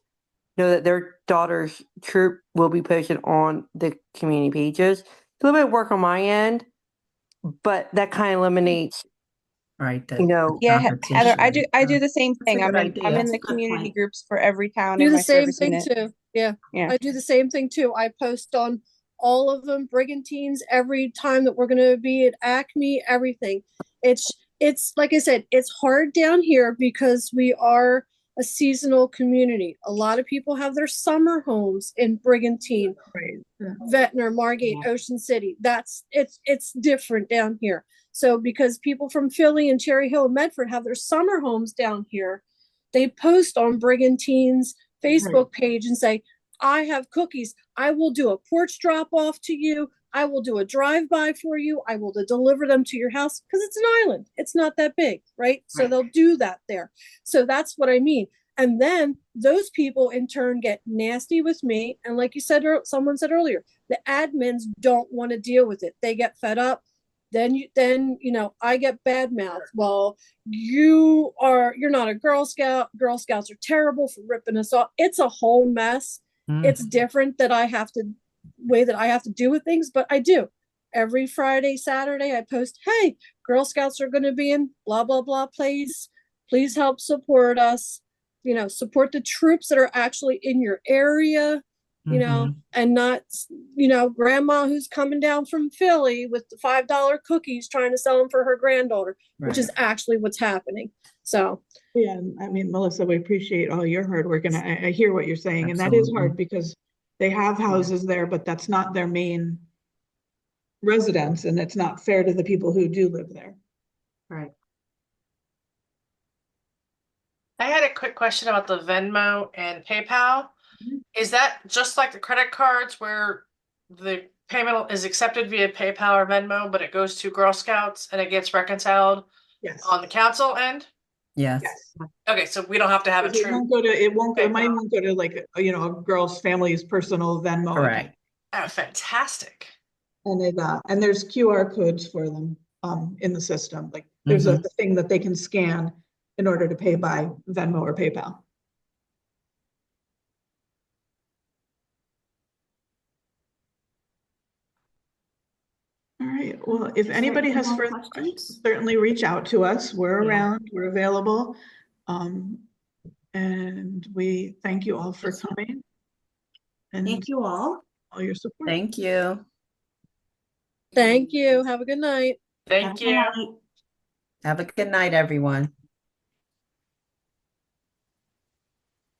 know that their daughter's troop will be posted on the community pages. It's a little bit of work on my end, but that kind of eliminates Right. Yeah, Heather, I do the same thing. a I'm good in idea. the community groups for every town Do in the my same service thing unit. too. Yeah. Yeah. I do the same thing too. I post on all of them, brigantines, every time that we're going to be at Acme, everything. It's like I said, it's hard down here because we are a seasonal community. A lot of people have their summer homes in Brigantine, Ventnor, Margate, Ocean City. It's different down here. So because people from Philly and Cherry Hill and Medford have their summer homes down here, they post on Brigantine's Facebook page and say, I have cookies. I will do a porch drop off to you. I will do a drive-by for you. I will deliver them to your house because it's an island. It's not that big, right? So they'll do that there. So that's what I mean. And then those people in turn get nasty with me. And like you said, someone said earlier, the admins don't want to deal with it. They get fed up. Then I get bad mouth. Well, you're not a Girl Scout. Girl Scouts are terrible for ripping us off. It's a whole mess. It's different that way that I have to do with things, but I do. Every Friday, Saturday, I post, hey, Girl Scouts are going to be in blah, blah, blah, please help support us. Support the troops that are actually in your area, and not, grandma who's coming down from Philly with the $5 cookies trying to sell them for her granddaughter, which is actually what's happening. So, yeah, I mean, Melissa, we appreciate all your hard work, and I hear what you're saying, and that is hard because they have houses there, but that's not their main residence, and it's not fair to the people who do live there. Right. I had a quick question about the Venmo and PayPal. Is that just like the credit cards where the payment is accepted via PayPal or Venmo, but it goes to Girl Scouts and it gets reconciled Yes. on the council end? Yes. Yes. Okay, so we don't have to have a Because true. it won't go, the money PayPal. won't go to like, a girl's family's personal Venmo account. Correct. Oh, fantastic. And there's QR codes for them in the system. Like there's a thing that they can scan in order to pay by Venmo or PayPal. All right. Well, if Is there anybody any has more further questions? questions, certainly reach out to us. We're Yeah. around, we're available. And we thank you all for coming and Thank you all. all your support. Thank you. Thank you. Have a good night. Thank Have a good you. night. Have a good night, everyone.